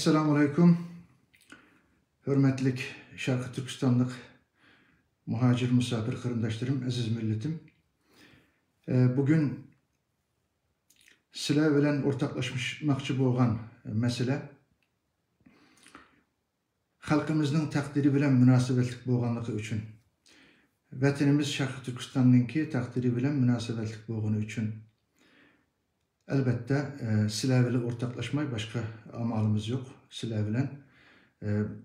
Assalamu alaikum. Hürmetlik Şarkı Türkistanlık muhacir misafir kırındaşlarım, aziz milletim. Bugün sizler bilen ortaklaşmakçı bolgan mesele halkımızın takdiri bilen münasebetlik bolganlığı üçün. Vatanımız Şarkı Türkistan'ınki takdiri bilen münasebetlik bolganı üçün. Elbette sizler bilen ortaklaşmay başka amalımız yok. Sizler bilen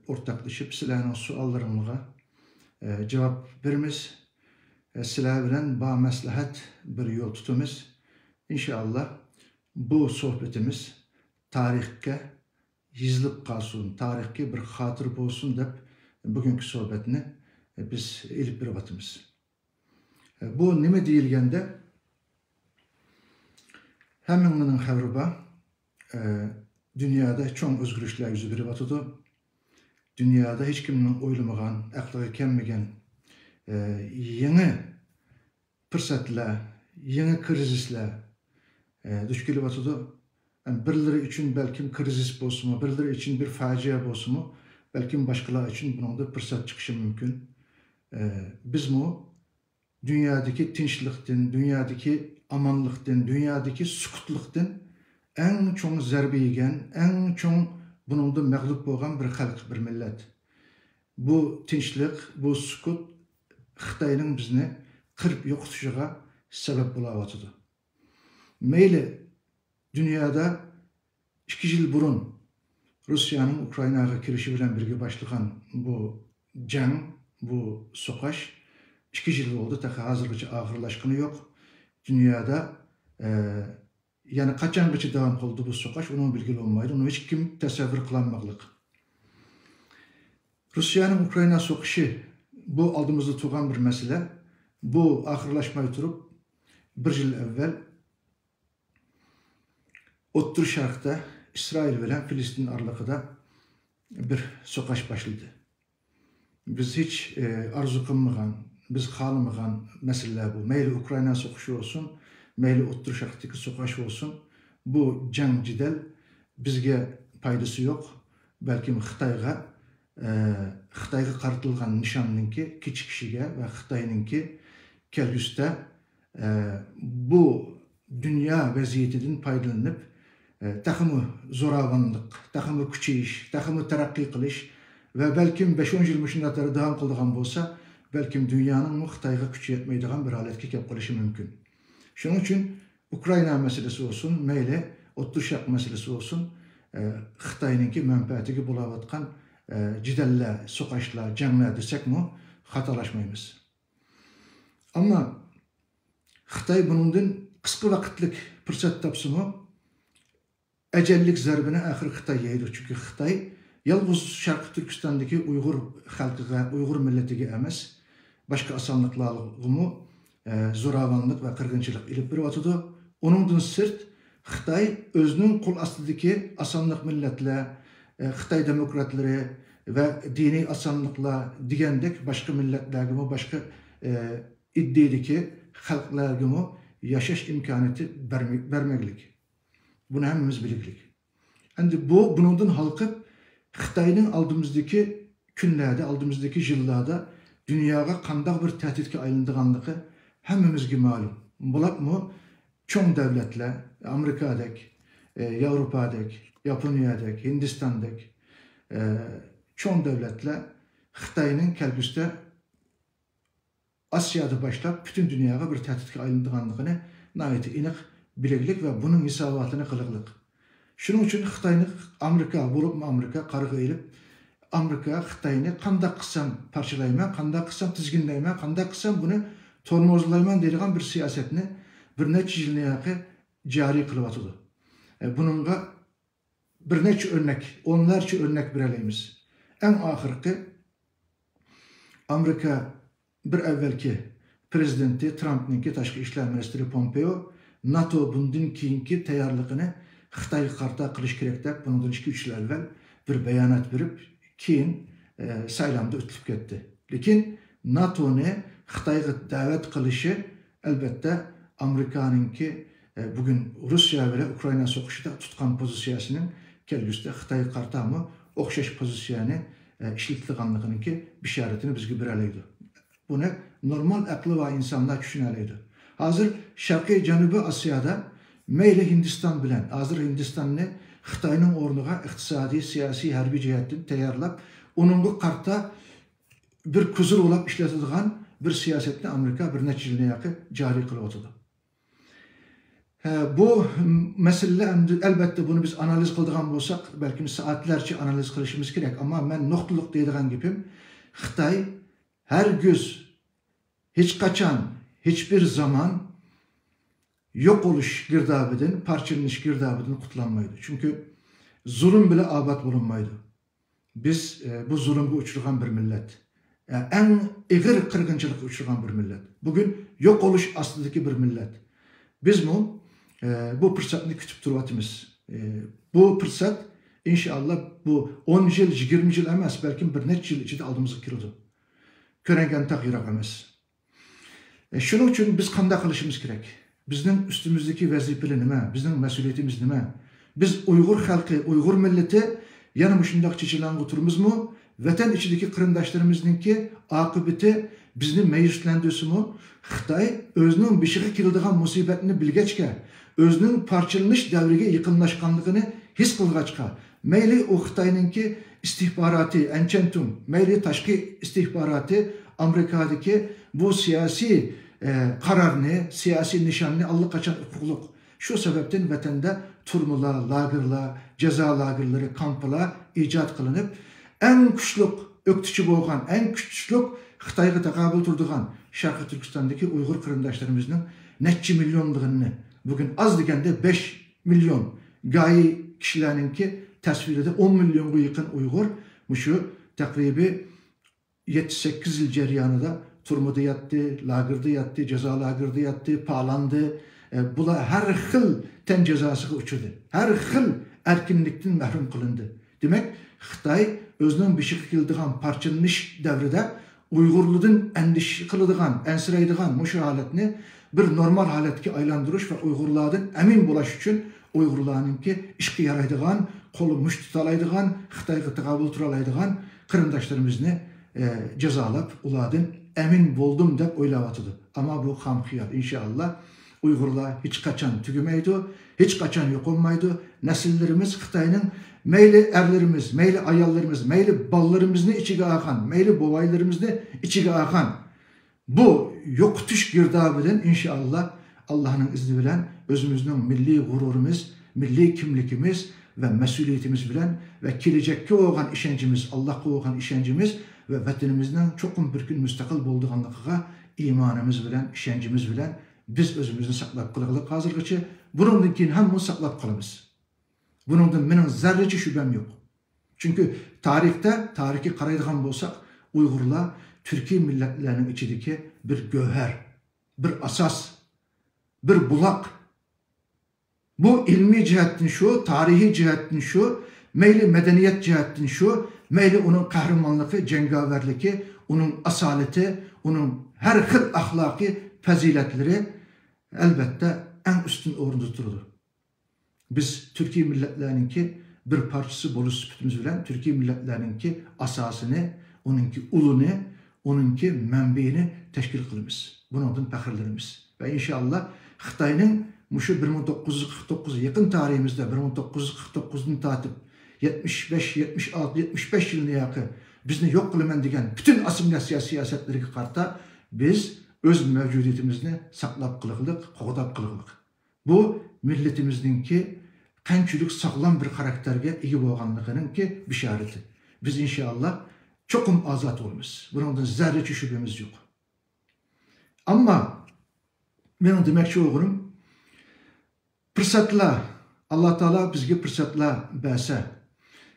ortaklaşıp sizlerin suallarınıza cevap verimiz. Sizler bilen ba maslahat bir yol tutumuz. İnşallah bu sohbetimiz tarihke yazılıp kalsın, tarihke bir hatır olsun dep bugünkü sohbetini biz ilip bir batımız. Bu nime deyilgende hemen havruba dünyada çok özgürlükler yüzü bir batıdı. Dünyada hiç kiminin oylamagan, aklıga kelmegen yeni fırsatlar, yeni krizisler düş kelip batıdı. Birileri için belki krizis bolsunmu, birileri için bir facia bolsunmu, belki başkaları için bunun da fırsat çıkışı mümkün. Biz mu dünyadaki tinçlikten, dünyadaki amanlıktan, dünyadaki sükutlıktan en çok zerbe yegen, en çok bunun da mağlup olan bir halk, bir millet. Bu tinçlik, bu sükut Xitayning bizni qirib yo'qotishiga sebep bo'layotidir. Meyli dünyada 2 yıl burun Rusya'nın Ukrayna'ga kirişi bilen birge başlayan bu jang, bu soqaş 2 yıl oldu. Ta hazırgacha ağırlaşkını yok. Dünyada yani kaçangacha devam kıldı bu soqaş, onun bilgili olmaydı. Onu hiç kim tasavvur kılanmaqlık. Rusya'nın Ukrayna soqışı bu aldığımızda tuğan bir mesele. Bu ahırlaşmayı turup 1 yıl evvel Ottur Şark'ta İsrail bilen Filistin aralığında bir soqaş başladı. Biz hiç arzu kılmagan, biz kalmagan meseleler bu. Meyli Ukrayna soqışı olsun, meyli Ottur Şark'taki soqaş olsun. Bu jang jidel bizge paydası yok. Belki Xitayga qartılgan nişanninki kichik kishiga ve Xitayninki kelgüsde bu dünya vaziyetinden paydalanıp taxımı zoravanlık, taxımı küçeyiş, taxımı terakki kılış ve belki 5-10 yıl müşündatları devam kıldıgan bolsa, belki dünyanın Xitayga küçü yetmeydiğen bir haletki kep kılışı mümkün. Şunun için Ukrayna meselesi olsun, meyle Ottur Şark meselesi olsun, Xitayninki menfaatigi bulavatkan cidelle, soqaşlar, janglar desek mi hatalaşmayımız. Ama Xitay bunundan kısa vakitlik fırsat tapsı mı ecellik zarbine ahir Xitay yeydi. Çünkü Xitay yalnız Şarkı Türkistan'daki Uygur halkıga, Uygur milletiga emas, başka asanlıklarını zoravanlık ve kırgınçılık ilip bir vatıdı. Onundan sırt Xitay özünün kul aslındaki asanlık milletler, Xitay demokratları ve dini asanlıkla digendek başka milletlergimi, başka iddiydeki halklargimi yaşaş imkaniyeti vermeklik. Bunu hemimiz biliklik. Yani bunun halkı Xitay'nın aldığımızdaki günlerde, aldığımızdaki yıllarda dünyaya kandak bir tehditke ayrıldığanlığı hemimizge malum. Bulak mı? Çoğun devletler, Amerika'daki, Avrupa'daki, Japonya'daki, Hindistan'daki çoğun devletler Xitay'nın kelgüste Asya'da başlayıp bütün dünyaya bir tehditke ayrıldığanlığını nayeti inik bileglik ve bunun hisabatını kılıklık. Şunun için Xitay'nı Amerika, bulup Amerika kargı edip Amerika Xitay'ını kandak kısam parçalayman, kandak kısam tizginleyman, kandak kısam bunu tormozlayman dediğin bir siyasetini bir neçe yılına cari kılıvatıdı. Bununla bir neçe örnek, onlarca örnek bireleyimiz. En ahırki Amerika bir evvelki prezidenti Trump'ninki Taşkı İşler Ministri Pompeo NATO bundan keyinki tayarlığını Xitayga qarta qilish kerak deb bundan 2-3 yil evvel bir bayanat verip keyin saylamda ötülüp ketdi. Lekin NATO'nu Xitayga davet qilishi elbette Amerikanınki bugün Rusya ve Ukrayna soqışida tutkan pozisiyasının kelgüsde Xitay qartamı oxşaş pozisiyonu işletilganlığınınki bişaretini bizge bereleydi. Bunu normal aklı ve insanlar düşüneleydi. Hazır Şarkı Janubi Asya'da meyli Hindistan bilen, hazır Hindistan'ı Xitay'nın ornuğa iqtisadi, siyasi, harbi cihetten tayarlap, onunla qarta bir kuzur olap işletilgan bir siyasetini Amerika bir neçe yılına yakın cari kılıvatıdı. Bu mesele elbette bunu biz analiz kıldığan olsak, belki saatlerce analiz kılışımız gerek ama ben noktalıq deydiğen gibim, Xitay her göz, hiç kaçan, hiçbir zaman yok oluş girdabıdın, parçalanış girdabıdın kutlanmaydı. Çünkü zulüm bile abat bulunmaydı. Biz bu zulümü uçurgan bir millet. En ağır kırgınçılık uçurgan bir millet. Bugün yok oluş aslındaki bir millet. Biz bu fırsatını kütüp durvatımız. Bu fırsat inşallah bu 10 yıl, 20 yıl emez, belki bir neçe yıl içinde aldığımızı kirildi. Körengen takırak emez. Şunun için biz kanda kılışımız gerek. Bizden üstümüzdeki vazifeli nime, bizden mesuliyetimiz nime? Biz Uygur halkı, Uygur milleti yanı şundak çeçilen oturumuz mu? Vatan içindeki kırındaşlarımızdaki akıbeti bizni meyuslendirsi mu? Xitay özünün bişiği kirildiğen musibetini bilgeçke, özünün parçalanış devrige yıkınlaşkanlığını his kılgaçka, meyli o Xitay'nınki istihbaratı, ençentum, meyli taşkı istihbaratı Amerika'daki bu siyasi kararını, siyasi nişanını Allah kaçan hukukluk. Şu sebepten vatanda turmula, lagırla, ceza lagırları, kampıla icat kılınıp en güçlük öktüçü boğan, en güçlük Xitay'a takabül turduğan Şarkı Türkistan'daki Uygur kırındaşlarımızın neçe milyonluğunu bugün az degende 5 milyon gayi kişilerinki tasvirde 10 milyon'a yakın Uygur şu takribi 7-8 yıl ceryanında turmada yattı, lagırda yattı, ceza lagırda yattı, palandı. Bula her xil ten cezası uçurdu. Her xil erkinlikten mahrum kılındı. Demek Xitay özünün bişik kıldıgan parçalanış devrede Uygurluğun endişi kılıdıgan, ensireydigan şu haletini bir normal haletki aylandırış ve Uygurluğun emin bulaş için Uygurluğunki işki yaraydıgan, kolu muş tutalaydıgan, Xitay'a takabül turalaydıgan kırındaşlarımızını cezalap uladın emin buldum dep oylavatıdı. Ama bu hamkiyat inşallah Uygurlar hiç kaçan tügümeydi, hiç kaçan yok olmaydı. Nesillerimiz Xitay'nın meyli erlerimiz, meyli ayallarımız, meyli ballarımızını içige akan, meyli bobaylarımızını içige akan bu yokutuş girdabıdan inşallah Allah'ın izni bilen özümüzün milli gururumuz, milli kimlikimiz ve mesuliyetimiz bilen ve gelecekki olan işencimiz, Allah'a olan işencimiz ve vatanımızdan çok bir gün müstakil bulduğunluğa imanımız bilen, işencimiz bilen biz özümüzü saklap kılığılık hazırgıcı bunun için hem saklap kalımız. Bunun benim zerreci şüphem yok. Çünkü tarihi karaydıgan bolsak Uygurlar Türkiye milletlerinin içindeki bir göher, bir asas, bir bulak. Bu ilmi cihetin şu, tarihi cihetin şu, meyli medeniyet cihetin şu, meyli onun kahramanlığı, cengaverliği, onun asaleti, onun her hır ahlaki faziletleri elbette en üstün orunda durdu. Biz Türkiye milletlerininki bir parçası bolu süpütümüz bilen Türkiye milletlerininki asasını, onunki ulunu, onunki menbeini teşkil kılımız. Bunun fəxirlerimiz. Ve inşallah Xitay'nın şu 1949 yakın tarihimizde 1949'dan tatip 75, 76, 75 yılına yakın bizni yok kılman degen bütün asimilasyon siyasetleri karta biz öz mevcudiyetimizni saklap kılığılık, qoğdap kılığılık. Bu milletimizdeki qanchalik sağlam bir karakterge iyi bolganlığının ki bişareti. Biz inşallah çokum azat olmamız. Bundan zerreci şüphemiz yok. Ama benim demekçi oğlum fırsatla Allah Teala bizge fırsatla bəsə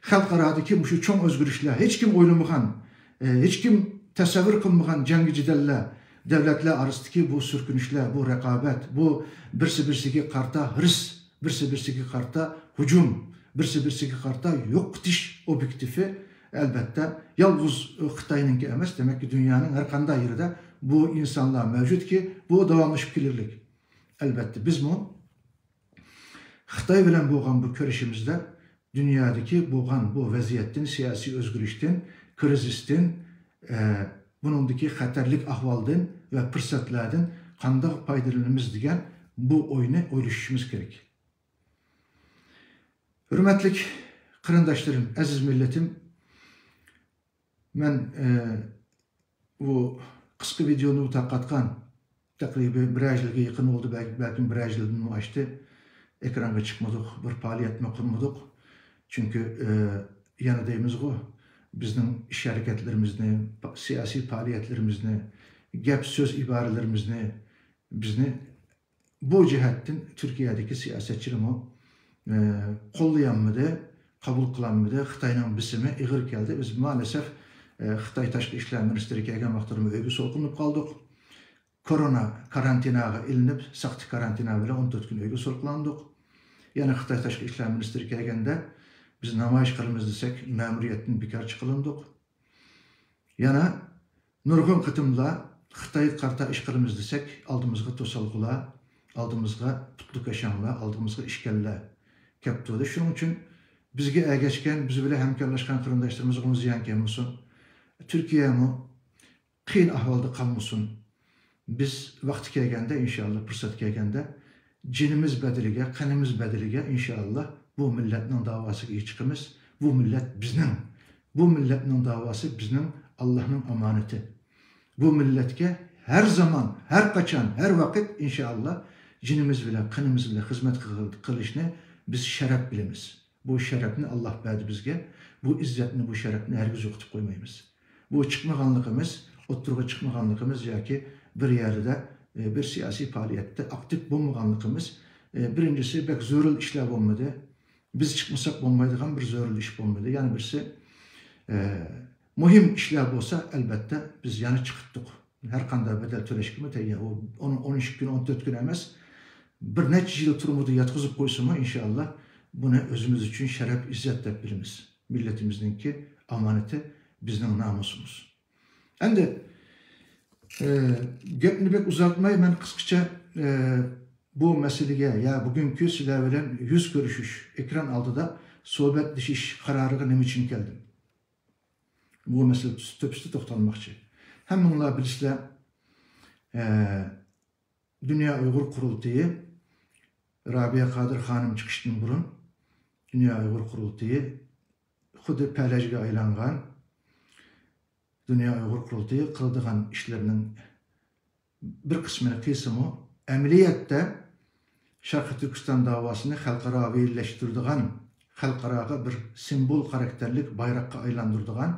xalqaradaki şu çoğ özgürlükler hiç kim oylamagan, hiç kim təsəvvür kılmagan cengi cideller devletler arasındaki bu sürkünüşler, bu rekabet, bu birisi karta hırs, birisi karta hücum, birisi karta yok diş objektifi elbette yalnız Xitay'nınki emas, demek ki dünyanın her kanda yerinde bu insanlar mevcut ki bu devamlı fikirlik. Elbette biz bu Xitay bilen boğan bu körüşümüzde dünyadaki bu vaziyettin, siyasi özgürlükten, krizistin, bunundaki xatarlik ahvaldan ve fırsatlardan qandaq faydalanımız degan bu oyunu oylashimiz gerek. Hürmetlik kırındaşlarım, aziz milletim, ben bu kısa videonu tarqatqan takribi bir ayga yakın oldu, belki bir aydan açtı. Ekranga çıkmadık, bir faaliyet kurmadık. Çünkü yanıdayımız o. Bizning iş hareketlerimizni, siyasi faaliyetlerimizni, gap söz ibarelerimizni, bizni bu cihatdan Türkiye'deki siyasetçilerimi qo'llayanmidi, qabul qilanmidi, Xitoyning bisimi ig'ir keldi. Biz maalesef Xitoy Tashqi ishlar ministri kelgan vaqtda uyga so'lqinib qoldik. Korona karantinaga ilinib, saqti karantina bilan 14 kun uyga so'lqindik. Yana Xitoy Tashqi ishlar ministri kelganda biz namoyish qilamiz desak, ma'muriyatdan bekor chiqilindik. Yana nurg'un qitimlar Xitoy qarta ish qilamiz desak, oldimizga to'salg'ular, oldimizga putluk aşanlar, oldimizga ishkallar kelib turdi. Shuning uchun bizga ergashgan, biz bilan hamkorlashgan qarindoshlarimiz ziyon kelmasin. Türkiye'mi qiyin ahvolda qolmasin. Biz vaqti kelganda inshaalloh, fursat kelganda jinimiz bedeliga, qanimiz bedeliga inshaalloh bu milletning davosiga chiqamiz. Bu millet bizning. Bu milletning davosi bizning, Allah'ның amaneti. Bu milletga her zaman, her kaçan, her vakit inşallah jinimiz bilan, qanimiz bilan xizmat qilishni biz sharaf bilamiz. Bu sharafni Allah berdi bizga. Bu izzatni, bu sharafni hergiz yo'qotib qo'ymaymiz. Bu chiqmaganligimiz, o'ttirga chiqmaganligimiz yoki bir yerde bir siyasi faaliyette aktif bo'lmaganligimiz, birincisi pek zorul işler olmadı. Biz çıkmasak olmaydigan bir zorul iş olmadı. Yani birisi muhim işler olsa elbette biz yana çıktık. Her qanday bedel töleşkimi tayyor. O 13 gün, 14 gün emas. Bir neçə yıl turumuzu yatkızıp koysama inşallah bunu özümüz için şeref, izzet dep bilimiz. Milletimizdeki amaneti bizning namusumuz. Endi gapni pek uzatmay, ben kısaca bu meseleye, ya bugünkü sizler bilen yüz görüşüş, ekran altıda sohbetleşiş kararına ne için geldim? Bu mesele töpüstü toxtalmakçı. Hem bunlar bilisler Dünya Uygur Kurultayı, Rabia Kadir Hanım çıkıştın burun, Dünya Uygur Kurultayı, xudu pələcə aylanğan Dünya Uygur Kurultayı qıldığan işlerinin bir kısmını qismi əməliyyatda Şarkı Türkistan davasını xalqara birləşdirdiğən, xalqaraga bir simbol karakterlik bayraqqa aylandırdiğən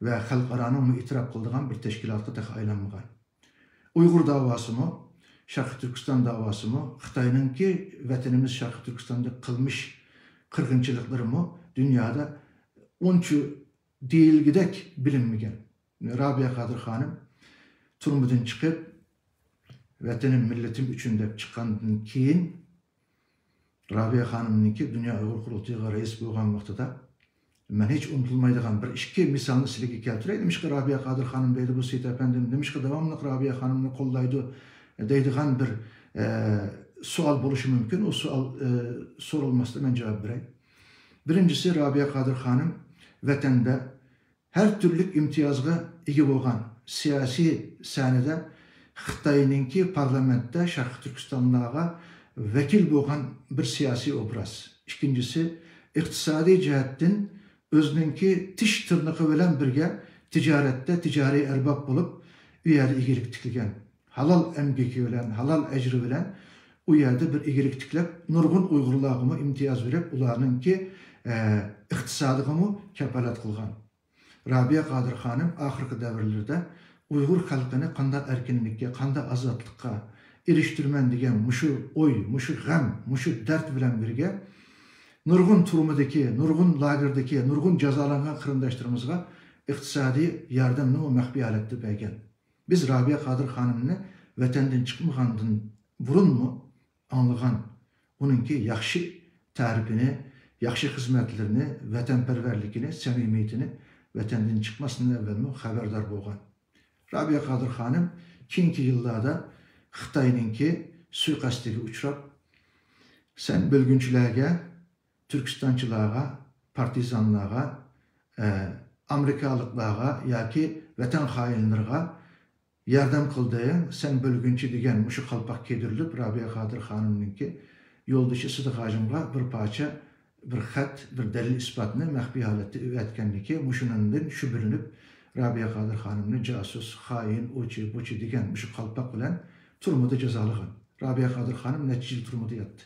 ve xalqaranın itiraf qıldığan bir teşkilatqa təxi aylanmağan. Uygur davası mı, Şarkı Türkistan davası mı, Xitay'nınki vətənimiz Şarkı Türkistan'da qılmış qırğınçılıkları mı dünyada onçu deyilgidek bilinmegen. Rabia Kadir Hanım turumdan çıkıp vətənim milletim üçün dep çıqqandan keyin Rabia Hanım'ınki Dünya Uygur Kurultayı'na reis bolğan vaqtida ben hiç unutulmaydigan bir iki misalını sizlarga keltireyim. Demiş ki Rabia Kadir Hanım deydi bu Seyit Efendim. Demiş ki devamlı Rabia Hanım'ını kollaydı deydigan bir sual buluşu mümkün. O sual sorulmasına ben cevap vereyim. Birincisi Rabia Kadir Hanım vatanda her türlü imtiyazga ega bolğan siyasi sahnede Xitay'ninki parlamentda Şarkı Türkistan'daga vekil bolğan bir siyasi obraz. İkincisi iqtisadi cihatdan özününki tiş tırnığı bilen birge ticarette ticari erbab bulup u yerde igilik tikilgen. Halal emgeki bilen, halal ecri bilen u yerde bir igilik tiklep nurgun Uygurlarına imtiyaz verip ularınki iqtisadığımı kefalet kılgan. Rabia Kadir Hanım ahırkı devirlerde Uygur halkını qanda erkinlikке, qanda azatlıkka eriştirmen degen muşu oy, muşu gam, muşu dert bilen birge nurgun turumudaki, nurgun lagerdeki, nurgun cezalangan kırındaşlarımızga iqtisadi yardımını o məxbi aletdi bəygen. Biz Rabia Kadir Hanım'ını vətəndən çıkmağandın burun mu anlığan, onunki yaxşı tarifini, yaxşı hizmetlerini, vətənpərvərlikini, səmimiyetini vətəndən çıkmasından evvel mi haberdar bolğan. Rabia Kadir Hanım kinki yıllarda Xitay'ninki suikastiga uçrap sen bölgünçülərə Türkistançılarga, partizanlarga, Amerikalıklarga yoki vatan hainlerine yardım kıldığın, sen bölgünçü degen muşu kalpak kedirilip Rabia Kadir Hanım'ınki yoldaşı Sıdık Hacım'a bir parça, bir xat, bir delil ispatını mehbi halette üretkenliki muşunundan şübürünüp Rabia Kadir Hanım'ını casus, hain, uçu, buçu degen muşu kalpak bilen turmuda cezalıgın. Rabia Kadir Hanım neticeli turmuda yattı.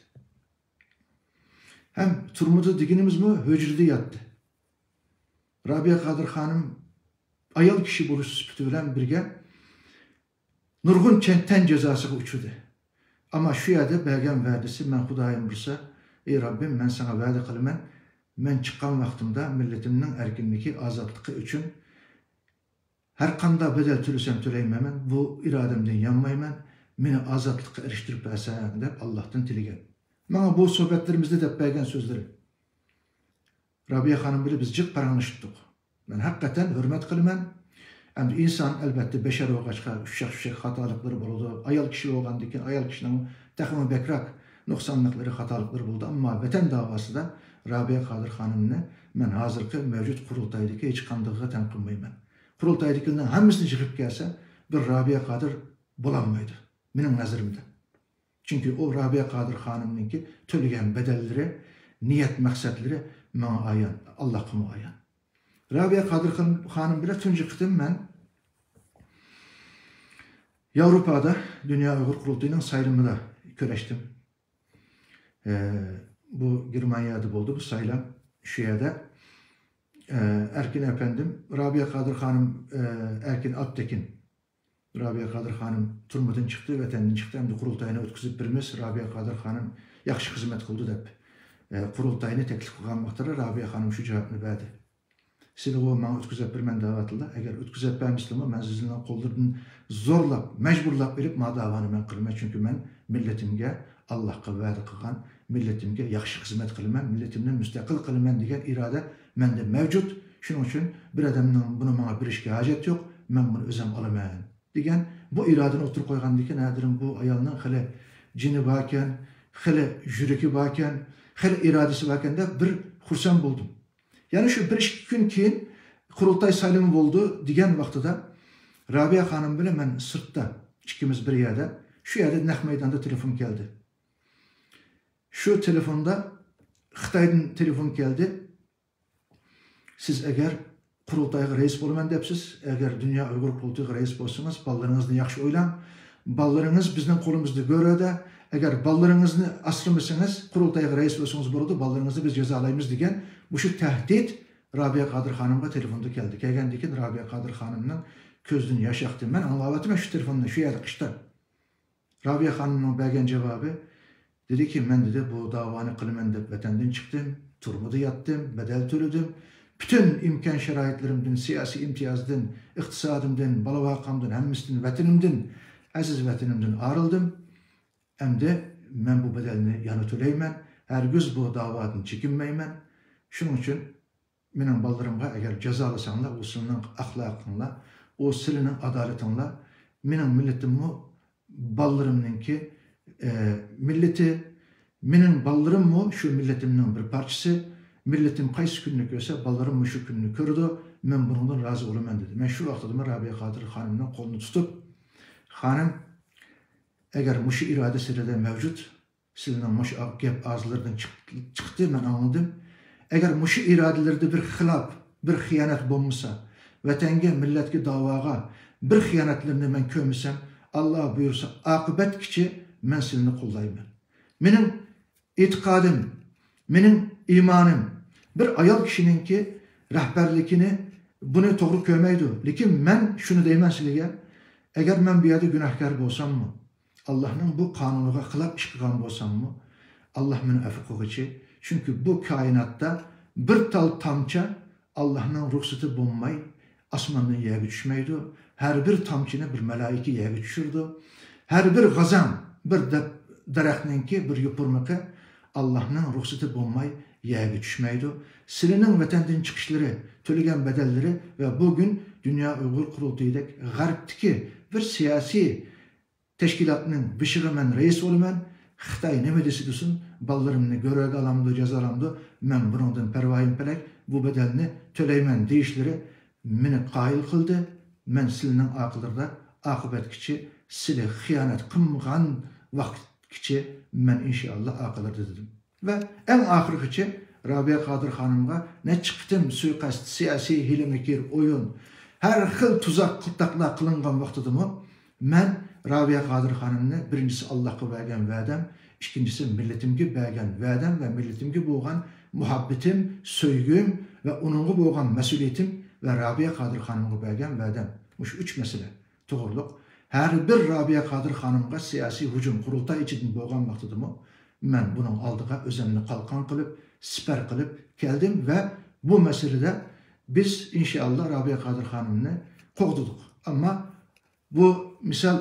Hem turmuda diginimiz mi höcrüde yattı. Rabia Kadir Hanım ayal kişi buluş süpütü bilen birge nurgun ten cezası uçudu. Ama şu yerde belgem verdisi men Hudayım bursa, ey Rabbim ben sana vədə kılmen, men çıkan vaktimde milletimden erkinliki, azatlığı üçün her kanda bedel türüsem türeymemen, bu irademden yanmaymen, meni azatlığı eriştirip əsəyen dep Allah'tan tiligen. Bana bu sohbetlerimizde de belgen sözleri. Rabia Hanım bile biz cık karanıştık. Ben hakikaten hürmet kılmen, hem insan elbette beşer oğaçka, üşek hatalıkları buldu. Ayal kişi oğan diken, ayal kişinin takımı bekrak, noksanlıkları, hatalıkları buldu. Ama vatan davası da Rabia Kadir Hanım'ını ben hazırki mevcut kurultaydaki hiç kandığı tanıkılmayım. Kurultaydakinden hangisini çıkıp gelse bir Rabia Kadir bulamaydı. Benim nazarımda. Çünkü o Rabia Kadir Hanım'ınki tölügen bedelleri, niyet maksatları bana ayan, Allah'ıma ayan. Rabia Kadir Hanım bile tünce kıtım ben Avrupa'da Dünya Uygur Kurultayı'nın sayılımında köreştim. Bu Germanya'da oldu bu sayılan şuyada. Erkin efendim, Rabia Kadir Hanım, Erkin Attekin, Rabia Kadir Hanım turmadan çıktı, vatandın çıktı, hem de kurultayını ötküzüp birimiz, Rabia Kadir Hanım yaxşı hizmet kıldı dep. Kurultayını teklif kılgan vaxtara Rabia Hanım şu cevabını verdi. Siz o bana ötküzüp birmen davatıldı. Eğer ötküzüp vermişsem, ben sizinle kollardan zorlap, mecburlap verip ma davanı ben kılmam. Çünkü ben milletimge Allah'a vədə kılgan, milletimge yaxşı hizmet kılmam, milletimden müstakil kılmam diyen irade mende mevcut. Şunun için bir adamın bunu bana bir işe hacet yok, ben bunu özüm alamayın. Diyen bu iradeni oturup koygan diken adirim bu ayalının hele cini baken, hele jüreki baken, hele iradesi baken de bir hursan buldum. Yani şu bir gün keyin kurultay sayılımı oldu diyen vaxtıda Rabia Hanım bile ben sırtta ikimiz bir yerde şu yerde Naq meydanda telefon geldi. Şu telefonda Xitay'dan telefon geldi. Siz eğer kurultayga reis bolman depsiz, eğer Dünya Uygur Kurultayga reis bolsanız ballarınızı yaxşı oylan. Ballarınız bizden kolumuzda göröde. Eğer ballarınızı asrımısınız, kurultayga reis bolsanız burada ballarınızı biz cezalayımız diyen bu şu tehdit Rabia Kadir Hanım'a telefonda geldi. Gelgen diken Rabia Kadir Hanım'ın közünü yaş yaktım. Ben anlavadım şu telefonda şu yerde kışta. Rabia Hanım'ın belgen cevabı dedi ki ben dedi bu davanı kılmen dep vatandın çıktım, turmuda yattım, bedel töledim. Bütün imkan şeraitlerimden, siyasi imtiyazdan, iktisadımdan, balavakamdan, hemmisden, vatanımdan, aziz vatanımdan ayrıldım. Hem de ben bu bedelini yanı төлeymen, her göz bu davadan çekinmeymen. Şunun için benim ballarımga eğer cezalasanlar, o senin ahlakınla, o senin adaletinle, benim milletimmi ballarımınki milleti, benim ballarımmi şu milletimden bir parçası, milletim qaysı günlük görse ballarım şu günlük gördü, ben bundan razı olamam dedi. Ben şu vaxtıda Rabia Kadir Hanım'ın kolunu tutup, hanım eğer muşu iradesi de mevcut, sizden muşu gep ağızlardan çıktı, ben anladım. Eğer muşu iradelerde bir xilap, bir xiyanet bulmuşsa, vatanga, milletki davaga bir xiyanetlerini ben kömüsem, Allah buyursa akıbet kiçi ben sizni kullayman. Benim itikadim, benim imanım, bir ayal kişinin ki rehberlikini bunu doğru kömeydi. Lakin ben şunu deymen sizge, eğer ben bir yerde günahkar bolsam mı, Allah'ın bu kanunuga xilap iş kılgan bolsam mı, Allah beni affı için. Çünkü bu kainatta bir tal tamça Allah'ın ruhsatı bulmay, asmanın yere düşmeydi. Her bir tamçını bir melaiki yere düşürdü. Her bir gazan, bir daraxtninki bir yupurmaqı Allah'ın ruhsatı bulmay yere düşmeydi. Silinin vatandan çıkışları, tölegen bedelleri ve bugün Dünya Uygur Kurultayı'daki gariptiki bir siyasi teşkilatının bişiği men reis olman, Xitay neme desidisin, ballarımını görevde alamdı, cezalamdı, men bunundan pervayım pelek, bu bedelini töleymen deyişleri meni qayıl kıldı, men silinin akıllarda akıbet kiçi, sili hıyanet kımgan vakt kiçi, men inşallah akıllarda dedim. Ve en ahırı kiçi, Rabia Kadir Hanım'a ne çıktım suikast, siyasi hilemekir, oyun, her xil tuzak kıltakla kılıngan vaktıdımı, men Rabia Kadir Hanım'ını birincisi Allah'a vergen vədəm, ikincisi milletimge vergen vədəm ve milletimge boğan muhabbetim, söygüm ve onunla boğan mesuliyetim ve Rabia Kadir Hanım'a vergen vədəm. Bu şu üç mesele. Doğruluk. Her bir Rabia Kadir Hanım'a siyasi hücum kurultay için boğan vaktıdımı, men bunun aldığa özenini kalkan kılıp, siper kılıp geldim ve bu meselede biz inşallah Rabia Kadir Hanım'ını kovduduk. Ama bu misal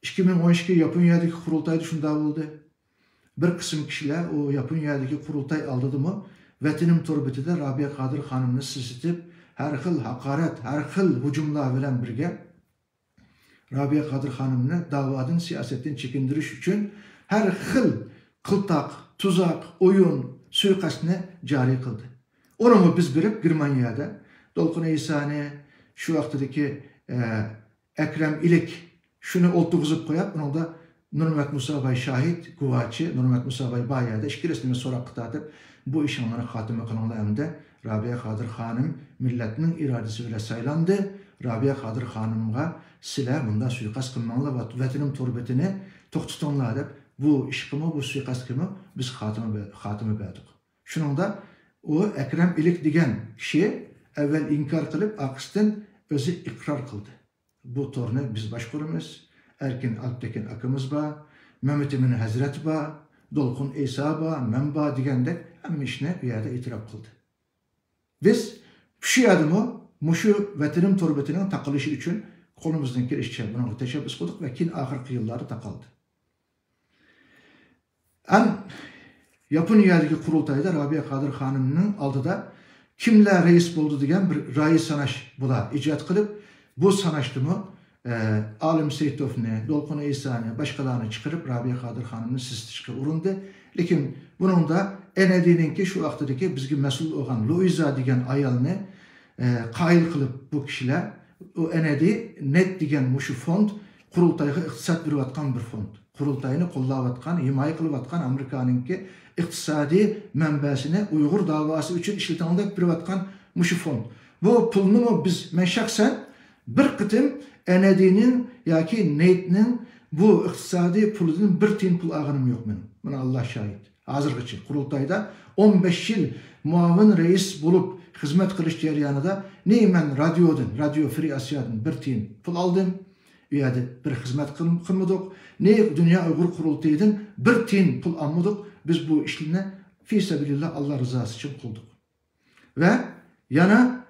2012 Yaponya'daki kurultayda şunda oldu. Bir kısım kişiler o Yaponya'daki kurultay aldıdı mı Vetinim Turbeti'de Rabia Kadir Hanım'ını sızıtıp her xil hakaret, her xil hücumlar bilen birge Rabia Kadir Hanım'ını davadın siyasetten çekindiriş için her xil kıltak, tuzak, oyun, suikastını cari kıldı. Onu biz birip Germanya'da Dolkun İsa'nı şu vaktdaki Ekrem İlik şunu oltuğuzup koyup onu da Nurmet Musa Bay şahit, guvaçı, Nurmet Musa Bay bayada işkiresini sonra kıtatıp bu iş onlara hatime kılındı hem de Rabia Kadir Hanım milletinin iradesi bile saylandı. Rabia Kadir Hanım'a silah bunda suikast kılmanla vetinim turbetini toktutonla edip bu işkimi, bu suikast kimi biz hatime verdik. Şunun da o Ekrem İlik degen kişi evvel inkar kılıp akısından özü ikrar kıldı. Bu torunu biz başkurumuz, Erkin Alptekin akımız ba, Mehmet Emin Hazret ba, Dolkun İsa ba, men ba degende hem işine bir yerde itiraf kıldı. Biz şu adımı muşu vetinim turbetinin takılışı için kolumuzdan kirişçe bunu teşebbüs kıldık ve kin ahirki yılları takıldı. Yaponya'daki kurultayda Rabia Kadir Hanım'ın aldıda kimler reis buldu degen bir rayi sanaş bula icat kılıp bu sanaştımı Alim Seytov'ni, Dolkun İsa'ni, başkalarını çıkarıp Rabia Kadir Hanım'ın sistişke urundu. Lekin bunun da enedinin ki şu vaxtdaki bizgi mesul olan Louisa degen ayalını qayıl kılıp bu kişiler o enedi net degen şu fond kurultayga iqtisat beriyotgan bir fond. Kurultayını qo'llayotgan, himoya qilayotgan Amerikanınki iqtisadi manbasini Uyg'ur davası için işletilib beriyotgan şu fond. Bu pulni biz men şahsen bir qitim enedinin yoki netning bu iqtisadi pulidan bir tiyin pul alganim yo'q mening. Buna Allah şahit. Hozirgacha kurultayda 15 yıl muavin reis bulup hizmet qilish jarayonida ne men Radio Free Asya'dan bir tiyin pul aldım. U yerda bir hizmet qilmadik. Ne Dünya Uyghur Kurultayıdan bir tiyin pul almadık. Biz bu işini fisabilillah Allah rızası için kıldık. Ve yana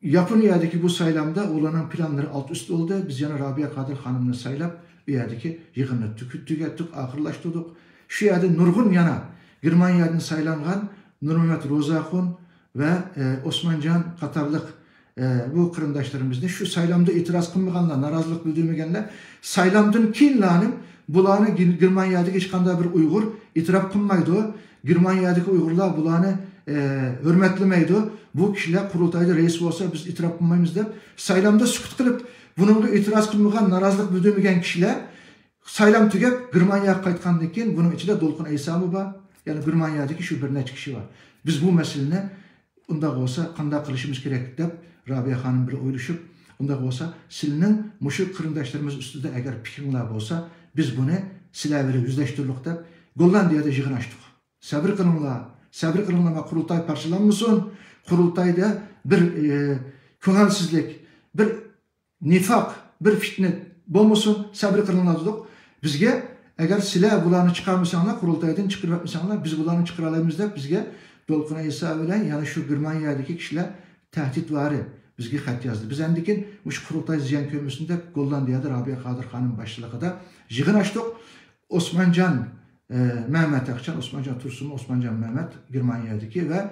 Yaponya'daki bu saylamda olanın planları alt üst oldu. Biz yana Rabia Kadir Hanım'ını saylap u yerdeki yığını tükettik, ahırlaştırdık. Şu yerde nurgun yana Germanya'dan saylangan Nurmet Rozakun ve Osmancan Katarlık bu kırındaşlarımızda şu saylamda itiraz kılmaganlar, narazılık bildirmegenler saylamdan kinlanim bulanı Germanya'daki hiç kanda bir Uygur itiraf kılmaydı. Germanya'daki Uygurlar bulanı hürmetlemeydi. Bu kişiler kurultayda reis olsa biz itiraf kılmayız deyip saylamda sükut kılıp bununla itiraz kılmagan, narazılık bildirmegen kişiler saylam tügep Germanya'ya qaytkandan keyin bunun içinde Dolkun İsa mı var? Yani Germanya'daki şu bir neçe kişi var. Biz bu meseleni unda olsa kanda kılışımız gerek deyip Rabia Hanım bir oyluşup unda olsa silinin muşuk kırındaşlarımız üstünde eğer fikirler olsa biz bunu silaveri yüzleştirdik deyip Gollandiya'da yığın açtık. Sabır kılınlar ve kurultay parçalanmasın. Kurultayda bir könelsizlik, bir nifak, bir fitne bolmasın, sabır kılınlar dedik. Bizge eğer silah bulanı çıkarmışsanlar, kurultaydan çıkarmışsanlar, biz bulanı çıkaralayımız deyip bizge Dolkun İsa bilen yani şu Germanya'daki kişiler tehdit varı bizge xat yazdı. Biz endikin bu kurultay ziyan kömüsünde Gollandiya'da Rabia Kadir Hanım başçılığında yığın açtık. Osmancan Mehmet Akçan, Osmancan Tursun, Osmancan Mehmet Germanya'daki ve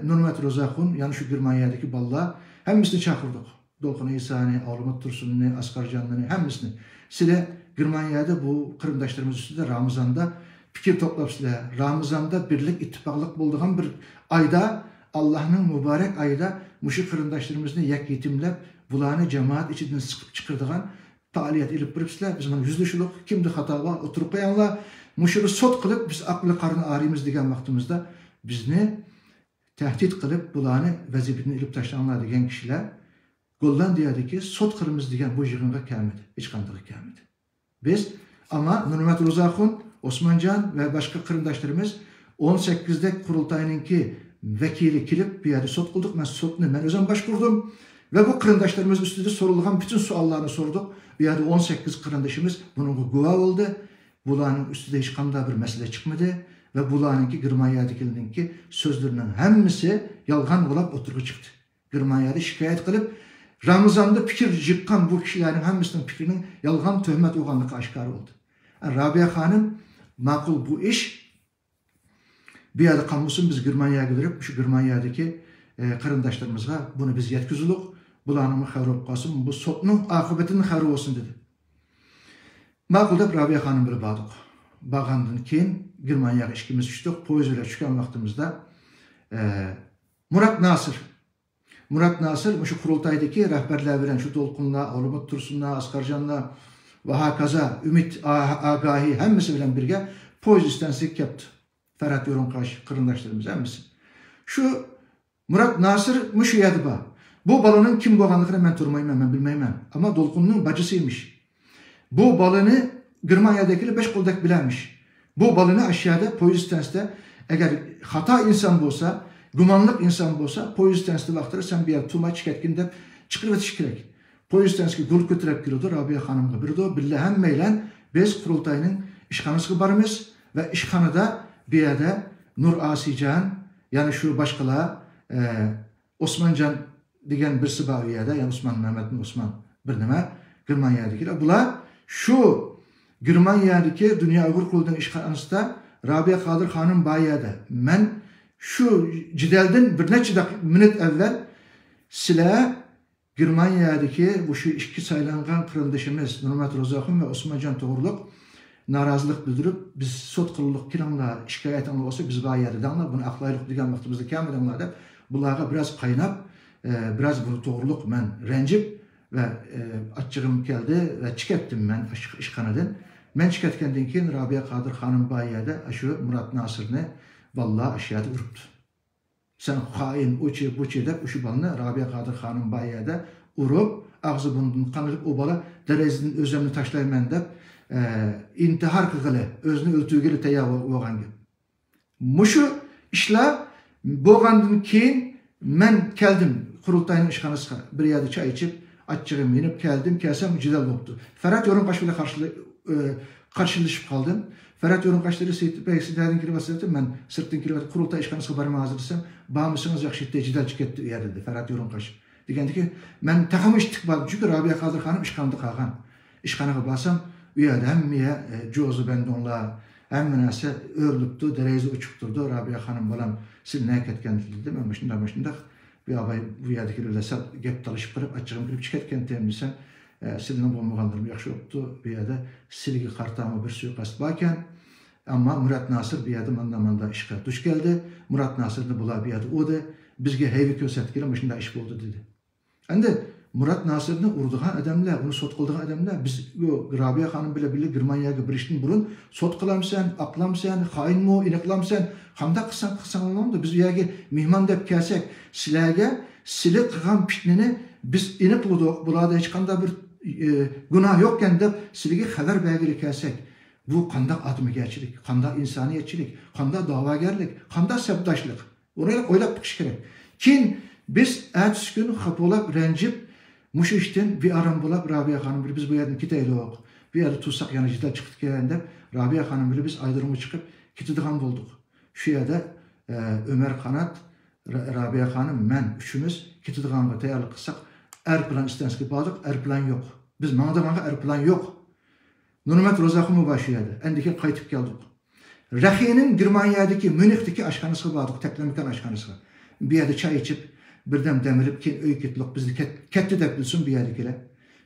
Nurmet Rozakun yani şu Germanya'daki balla hemmisini çağırdık. Dolkun İsa'nı, Avlumat Tursun'unu, Askarcan'ını hemmisini. Sile Germaniyada bu kırındaşlarımız üstünde Ramazan'da fikir toplapsılar. Ramazan'da birlik, ittifaklık bulduğun bir ayda, Allah'ın mübarek ayda muşu kırındaşlarımızın yak yetimlep, bulanı cemaat içinden sıkıp çıkırdığın faaliyet ilip biripsizler. Bizim yüzleşilik, kimdi hata var, oturup koyanlar, muşuru sot kılıp, biz aklı karın ağrıyımız degen vaktimizde, bizni tehdit kılıp, bulanı vazifetini ilip taşlanlar degen kişiler, Gollandiyadaki sot kırımız degen bu yığınga kelmedi. Hiç kandığı kelmedi. Biz ama Nurmet Rozakun, Osmancan ve başka kırındaşlarımız 18'de kurultayınınki vekili kilip bir yerde sot kıldık. Ben özüm başvurdum. Ve bu kırındaşlarımız üstünde sorulgan bütün suallarını sorduk. Bir yerde 18 kırındaşımız bunun guva oldu. Bulanın üstünde hiç kandığı bir mesele çıkmadı. Ve bulanınki Germaniyadakininki sözlerinin hemmisi yalgan olap oturup çıktı. Germaniyada şikayet kılıp Ramazan'da fikir yıkkan bu kişilerin hemmisinin fikrinin yalgan töhmet oğanlık aşikar oldu. Yani Rabia Hanım makul bu iş bir yerde kalmışsın biz Germanya'ya giderip şu Germanya'daki kırındaşlarımızga bunu biz yetkizuluk bulanımı xarop kalsın bu sotun akıbetinin xarop olsun dedi. Makul da Rabia Hanım bir bağdık. Bağandın keyin Germanya'ya işkimiz düştük. Poyuzuyla çıkan vaktimizde Murat Nasır şu kurultaydaki rehberler veren şu Dolkun'la, Olumat Tursun'la, Askarcan'la ve hakaza Ümit Agahi hemmisi bilen birge poyuz istensik yaptı. Ferhat Yorunkaş, kırındaşlarımız hemmisi. Şu Murat Nasır müşü yadıba. Bu balonun kim boğanlıkını ben turmayım ben bilmeyim. Ama Dolkun'un bacısıymış. Bu balını Germanya'dakiyle 5 koldak bilenmiş. Bu balını aşağıda poyuz istenste eğer hata insan olsa gumanlık insan olsa poyuz istenste vaxtları sen bir yer tuma çıketkin de çıkır ve çıkırek. Poyuz istenski gul götürüp giriyordu Rabia Hanım'a biriyordu. Bille hemmeyle biz kurultayının işhanısı barımız ve işhanıda bir yerde Nur Asican yani şu başkalığa Osmancan degen birisi var yerde yani Osman Mehmet'in Osman bir neme Germanya'dakiler. Bunlar şu Germanya'daki Dünya Uygur Kurulu'nun işhanısında Rabia Kadir Hanım bayada. Ben şu cidelden bir neçe minut evvel size Germanya'daki bu şu işki sayılanan kırındaşımız Nurmet Rozakun ve Osmancan Toğurluk narazılık bildirip biz sot kılılık kiranla şikayet anlı olsa biz bayada danlar bunu aklaylık degen vaktimizde kâmedenler de bunlara biraz kaynap biraz bunu doğruluk ben rencip ve açığım geldi ve çıkarttım ben işkanadan. Ben çıkartkenden keyin Rabia Kadir Hanım bayada şu Murat Nasır'ını vallahi aşağıda uruptu. Sen hain uçu buçu da şu balını Rabia Kadir Hanım bayada urup ağzı burnunu kanırıp o bala derezinin özlemini taşlayman dep intihar kıgılı özünü öldürgülü teyav oğan gibi. Muşu işler boğandın keyin ben geldim kurultayının işhanısına bir yerde çay içip açığım inip geldim kelsem cidal oldu. Ferhat Yorunkaş ile karşılaşıp kaldım. Ferhat Yorunkaşları Seyit'in kirvasıydı. Ben sırtın kirvası kurultay işhanısına barıma hazırsam bağımlısınız yakşitte cidal çıketti yerdi Ferhat Yorunkaş. Digendi ki ben takım iştik vardı çünkü Rabia Kadir Hanım işhandı kalkan. İşhanıga basam üyede hemmiye cozu ben onunla hemminese örlüptü, dereyzi uçukturdu. Rabia Hanım balam silneye ketken dedi. Ben başında bir abay bu yerdekilerle gep talışıp kırıp açığım kırıp çıkartken temizsem silinin bulmağandırım yakşı yoktu. Bir yerde silgi kartağıma bir suikast varken ama Murat Nasır bir yerde manda işe duş geldi. Murat Nasır'ını bula bir yerde o da bizge heyvi kösetkilen başında iş oldu dedi. Endi Murat Nasır'ını urduğan adamlar, onu sot kıldığan adamlar biz Rabia Hanım bile Germanya'ya bir işten burun sot kılamsan, aklamsan, hain mu, ineklamsan, hamda kısan olmamdı. Biz yerge mihman dep kelsek, silerge sili kıgan pişnini biz inip bulada hiç kanda bir günah yokken de siligi haber belgeli kelsek. Bu kanda admigerçilik, kanda insaniyetçilik, kanda davagerlik, kanda sebdaşlık. Oraya oylap bakış gerek. Kin biz ertesi gün kapolap rencip muş işten bir aram bulap Rabia Hanım biz bu yerden kitayla ok. Bir yerde tutsak yanıcıdan çıktık yerinde Rabia Hanım biz aydırımı çıkıp kitidigan bulduk. Şu yerde Ömer Kanat, Rabia Hanım, ben üçümüz kitidiganla tayarlı kısak plan istenski bağlık, plan yok. Biz manada plan yok. Nurmet Rozakun başladı. Endiki kayıtıp geldik. Rahiye'nin Germanya'daki Münih'teki aşkanısı bağlık, teklemikan aşkanısı. Bir yerde çay içip birden demirip ki öykütlük bizi ketti de bilsin bir yerdekiler.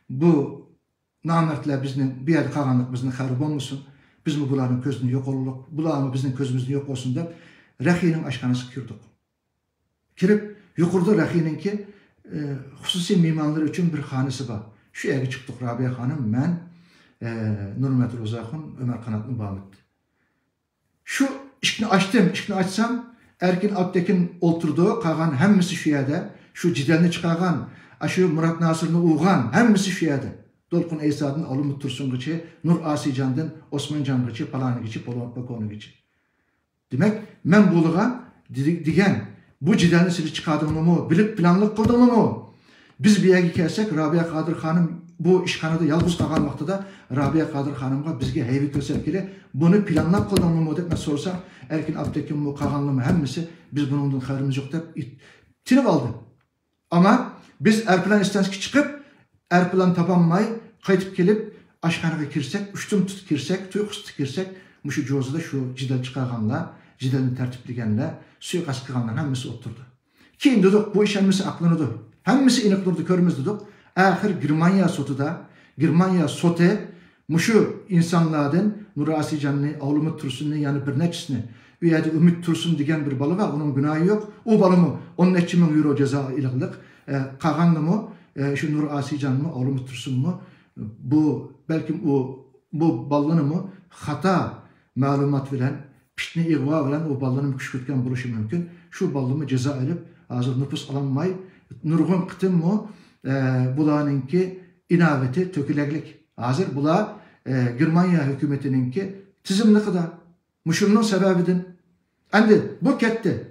Bu namertler bizning bu yerda qolganlik bizning xabar bo'lmasin. Biz mi bularning ko'zini yo'q oldik, bular mı bizning ko'zimizni yo'q olsin deb Raxining oshxonasiga kirdik. Kirib, yuqorida Raxininki xususiy mehmonlar uchun bir xonasi bor. Shu yerga chiqdik Robiya xonim, men, Nurmat Ro'zaxon, Ömer Qanotni bormidi. Shu ishni ochdim, ishni ochsam, Erkin Abtekin o'ltirdi, qolgan hammasi shu yerda, shu jidalni chiqargan, shu Murat Nasirni o'g'an, hammasi shu yerda. Dolqun Eysadın, Alımut Tursun'gıcı, Nur Asican'dan, Osman Can'gıcı, Palanıgıcı, Polon'gıcı. Demek, men buluğa digen, bu cidani sili çıkardığımı mı, bilip planlık kıldığımı mı? Biz bir yere kelsek, Rabia Kadir Hanım bu işhanada yalnız kalgan vaktada Rabia Kadir Hanım'a bizge heyvi gösterkeli, bunu planlap kıldığımı mı deyip sorsam, Erkin Abtekin mu, kalganlı mı, hemmisi, biz bunun haberimiz yok deyip tinip aldı. Ama biz Erplan istenski çıkıp, Erplan tapanmay, kayıtıp gelip aşkanaga kirsek, üçtüm tut kirsek, tuyuqus kirsek, muşu cozada şu cidal çıkarganla, cidalini tertipligenle, suikast kılanlar hemmisi oturdu. Keyin dedik, bu iş hemmisi aklınıdı. Hemmisi inik durdu, körümüz dedik. Ahir Germanya sotuda, Germanya sote, muşu insanlardan Nuri Asican'ını, Avlumut Tursun'unu yani bir neçisini, üyede Ümit Tursun diyen bir balı var, onun günahı yok. O balımı 10 euro ceza ilıqlık, kağanlı mı, şu Nuri Asican mı, Avlumut Tursun mu, bu belki bu ballını mı hata malumat veren, pişne ihva veren o ballını küşkürtken buluşu mümkün. Şu ballımı ceza edip hazır nüfus alanmay, nurgun kıtım mı bulanınki inaveti töküleglik. Hazır bula Germanya hükümetininki tizimli da muşunun sebebidin. Endi bu ketti.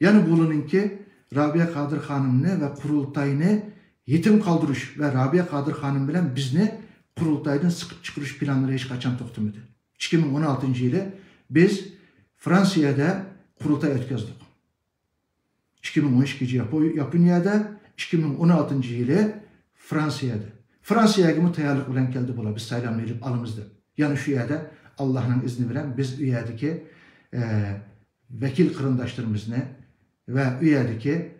Yani bulununki Rabia Kadir Hanım'ını ve kurultayını yetim kaldırış ve Rabia Kadir Hanım bilen bizni kurultaydan sıkıp çıkırış planları hiç kaçan toxtumuydu. 2016 yılı biz Fransa'da kurultay ötkazdık. 2012 Japonya'da, 2016 yılı Fransa'da. Fransa'ya mı tayarlık bilen geldi bula biz saylam verip alımızdı. Yani şu yerde Allah'ın izni bilen biz üyedeki vekil kırındaşlarımızını ve üyedeki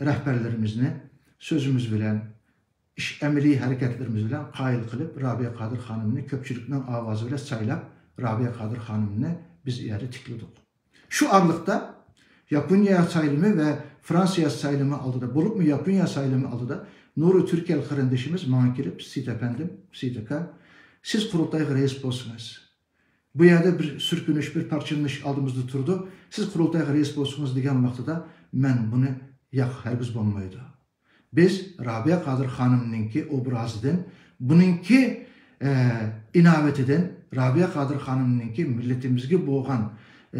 rehberlerimizini sözümüz bilen, iş emeli hareketlerimiz bilen qayıl kılıp Rabia Kadir Hanım'ını köpçülükten avazı bile saylap Rabia Kadir Hanım'ını biz üyede tikledik. Şu arlıkta Japonya saylımı ve Fransa'ya saylımı aldı da, bulup mu Japonya saylımı aldı da Nuri Türkel kırındışımız bana gelip Seyit efendim, Seyit'e siz kurultayga reis bolsunuz. Bu yerde bir sürkünüş, bir parçalınış aldığımızda turdu. Siz kurultayga reis bolsunuz degen vaxtıda men bunu yak hergiz bolmaydı. Biz Rabia Kadir Hanım'ınki obrazıdan, bununki inavetinden, Rabia Kadir Hanım'ınki milletimizge boğan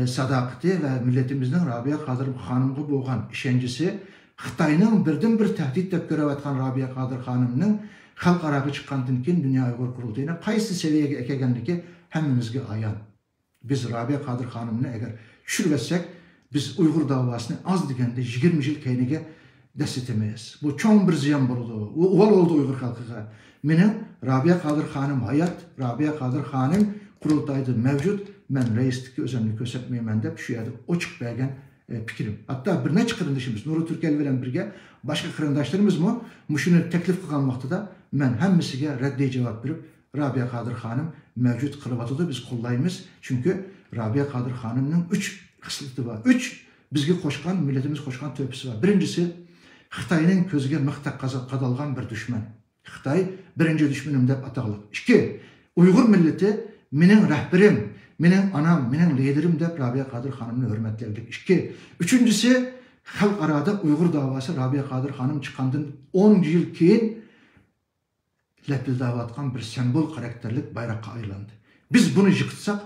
sadakati ve milletimizden Rabia Kadir Hanım'ga boğan işencisi, Xitayning birden bir tehdit deb görüp Rabia Kadir Hanım'ның xalqaraga chiqqandan keyin Dünya Uyghur Qurultayına qaysi seviyege ekegenligi hemmimizge ayan. Biz Rabia Kadir Hanım'ını eğer düşürvetsek, biz Uyghur davasını az degende 20 yıl keynige desitemeyiz. Bu çoğun bir ziyan oldu. Uval oldu Uyghur halkıga. Menin Rabia Kadir Hanım hayat, Rabia Kadir Hanım kurultaydı mevcut. Men reislikki özenlik göstermeymen dep şu yerde o çıkmayan fikrim. Hatta bir neçe kırındaşımız, Nuri Türkel bilen birge, başka kırındaşlarımız mı, muşunu teklif kılgan vaxtıda men hemmisiga reddi cevap verip Rabia Kadir Hanım mevcut kılıbatıda biz kollayımız. Çünkü Rabia Kadir Hanım'ın 3 kıslıklı var. 3 bizge koşkan, milletimiz koşkan töpüsü var. Birincisi, Xitayning közüge mıhtak kadalgan bir düşman. Xitay birinci düşmanım dep ataqlıq. 2. Uyghur milleti menin rehberim, menin anam, menin liderim dep Rabia Kadir Hanım'ını hürmetlerdik. 2. Üçüncüsü, halk arada Uyghur davası Rabia Kadir Hanım çıkandan 10 yıl keyin lepildavatkan bir sembol karakterlik bayrakka aylandı. Biz bunu yıkıtsak,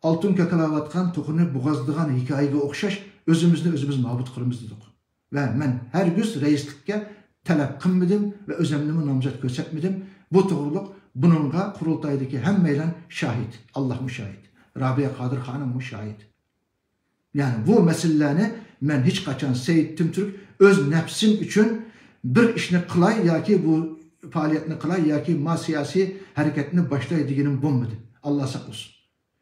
altın kakalavatkan, toxunu buğazdıgan hikayege okşaş, özümüz mabut kılımız dedik. Ve men her güz reislikке talep kılmadım ve özemlimi namzat göstermedim. Bu doğruluk bununla kurultaydaki hem meylen şahit. Allah müşahit. Rabia Kadir Hanım müşahit. Yani bu meselelerini men hiç kaçan Seyit Tümtürk öz nefsim için bir işini kılay ya ki bu faaliyetini kılay ya ki ma siyasi hareketini başlay diyenim bulmadı. Allah saklasın.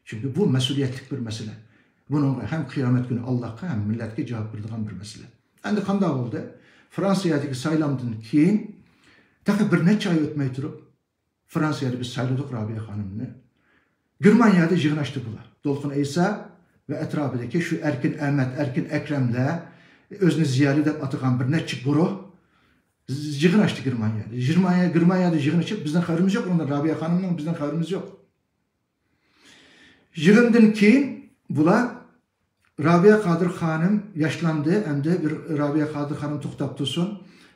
Çünkü bu mesuliyetlik bir mesele. Bununla hem kıyamet günü Allah'a hem milletke cevap verdiğin bir mesele. Endi qanday oldu? Fransa'daki saylamdan keyin takı bir neçe ay ötmey turup Fransa'da biz sayladık Rabia Hanım'ını. Germanya'da yığın açtı bular. Dolkun İsa ve etrafındaki şu Erkin Ahmet, Erkin Ekrem'le özünü ziyarət edip atılan bir neçik guruh yığın açtı Germanya'da. Germanya'da yığın açıp bizden haberimiz yok. Ondan Rabia Hanım'dan bizden haberimiz yok. Yığından keyin bular Rabia Kadir Hanım yaşlandı. Hem de bir Rabia Kadir Hanım to'xtab tursin.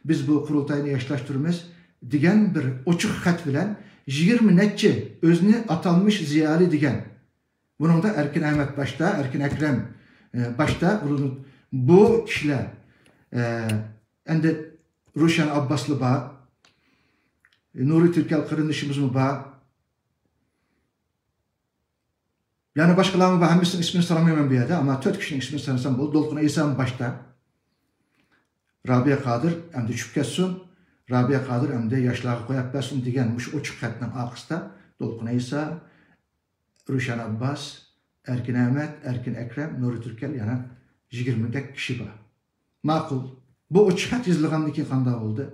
Biz bu kurultayını yaşlaştırmamız degan bir ochiq xat bilan 20 neçe özünü atalmış ziyali degan. Bunun da Erkin Ahmet başta, Erkin Ekrem başta bu kişiler endi Ruşen Abbaslı var, Nuri Türkel kırındışımız mı var? Yani başkalarının var, hemmisinin ismini soramıyorum bir yerde ama 4 kişinin ismini sanırsam bu. Dolkun İsa'nın başta. Rabia Kadir hem de çüp kessin. Rabia Kadir hem de yaşlığa koyup versin diyenmiş o çıkartının arkasında Dolkun İsa, Ruşen Abbas, Erkin Ahmet, Erkin Ekrem, Nuri Türkel yani 20'dek kişi var. Makul. Bu o çıkart yazılığındaki kanda oldu.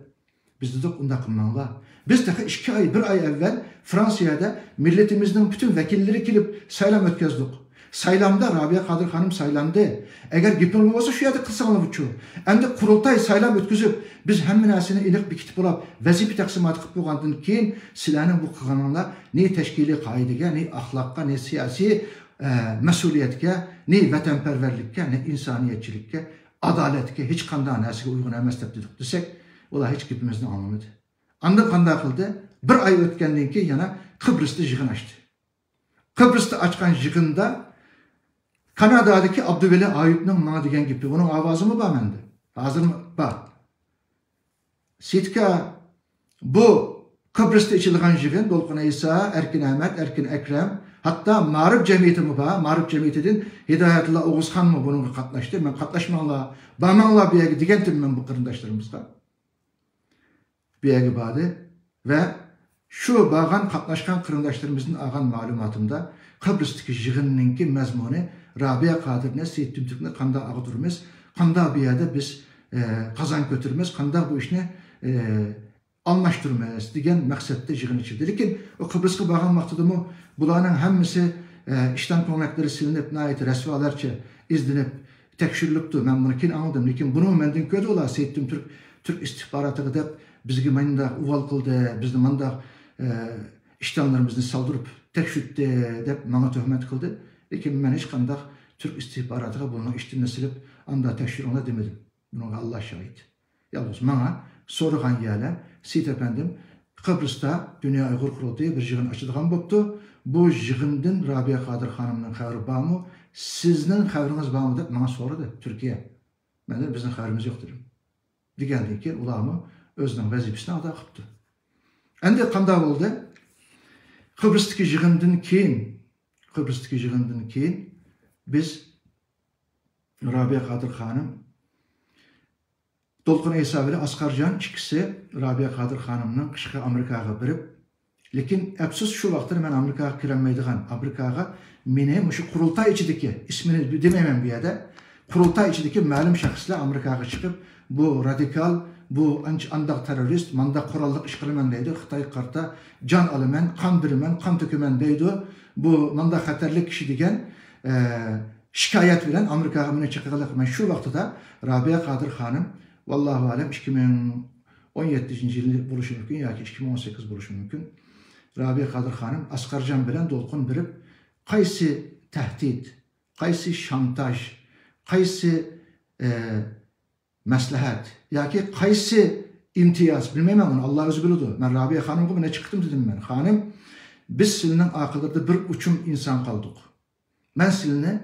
Biz dedik onda kılmanlar. Biz de 2 ay, 1 ay evvel Fransa'da milletimizin bütün vekilleri gelip saylam ötküzdük. Saylamda Rabia Kadir Hanım saylandı. Eğer gipin olmasa şu yerde kılsanlar bu çoğu. Hem de kurultay saylam ötküzüp biz hem münasini ilik bir kitap olup vazife taksimatı kılıp boğandın keyin silahının bu kılganlar ne teşkili kaidege, ne ahlakka, ne siyasi mesuliyetke, ne vatanperverlikke, ne insaniyetçilikke, adaletke, hiç kandan nasiga uygun emas dep dedik desek, olar hiç gipimizni anlamadı. Anda kanda kıldı. 1 ay ötkendan keyin yana Kıbrıs'ta yığın açtı. Kıbrıs'ta açkan yığında Kanada'daki Abdülveli Ayıp'ın bana degen gibi. Onun avazı mı var mende? Hazır mı? Var. Sitka bu Kıbrıs'ta içilgen yığın Dolkun İsa, Erkin Ahmet, Erkin Ekrem hatta Mağrib Cemiyeti mi var? Mağrib Cemiyeti'nin Hidayetullah Oğuzhan mı bununla katlaştı? Ben katlaşmanla, bağmanla bir yere digentim ben bu kırındaşlarımızla. Bir yere bağlı ve şu bağın katlaşkan kırındaşlarımızın ağan malumatında Kıbrıs'taki yığınınki mezmunu Rabia Kadir'ne, Seyit Tümtürk'ne kanda ağıdırmız, kanda bir yerde biz kazan götürmez, kanda bu işini anlaştırmaz diyen maksette yığın içirdi. Lakin o Kıbrıs'ka bağın maktıdı mı bunların hemmisi işten konakları silinip, nayet resvalarca izlenip tekşürlüktü. Ben bunu kin anladım. Lakin bunu menden kötü ola Seyit Tümtürk Türk istihbaratı gidip bizgi manda uval kıldı, bizni manda iştanlarımızı saldırıp tekşürttü dep bana töhmet kıldı. Lakin ben hiç kandak Türk istihbaratıga bunun işini silip anda tekşür ona demedim. Buna Allah şahit. Yalnız bana sorulan yerler Seyit efendim Kıbrıs'ta Dünya Uygur Kurultayı bir yığın açıdığan boptu. Bu yığındın Rabia Kadir Hanım'ın xəbri var mı? Sizin xəbriniz var mı dep bana soradı Türkiye. Ben de bizim xəbrimiz yok dedim. Digəndin ki ulamı özünün vəzifesini ada qıptı. Endi qanda oldu? Kıbrıs'taki yığından keyin biz Rabia Kadir Hanım Dolkun İsa ile Askarcan ikisi Rabia Kadir Hanım'ın kışkı Amerika'ya birip lakin əfsus şu vaxtlar ben Amerika'ya kiremeydiğen Amerika'ya meni şu kurultay içindeki ismini dememem bir yerde kurultay içindeki malum şahıslar Amerika'ya çıkıp bu radikal bu andak terörist, manda kurallık iş kılmen deydi. Xitay karta can alımen, kan birimen, kan tökümen deydi. Bu manda xatarlı kişi degen şikayet veren Amerika'ya mene çıkıqılık. Ben şu vaxtı da Rabia Kadir Hanım, vallahu alem 2017 yılı buluşu mümkün, ya ki 2018 buluşu mümkün. Rabia Kadir Hanım Askarcan bilen Dolkun birip, qaysi tehdit, qaysi şantaj, qaysi məsləhət, ya ki qaysi imtiyaz, bilmem onu, Allah özü biliyordu. Ben Rabia Hanım'a buna çıktım dedim ben. Hanım, biz sizinle akıllarda bir uçum insan kaldık. Ben sizinle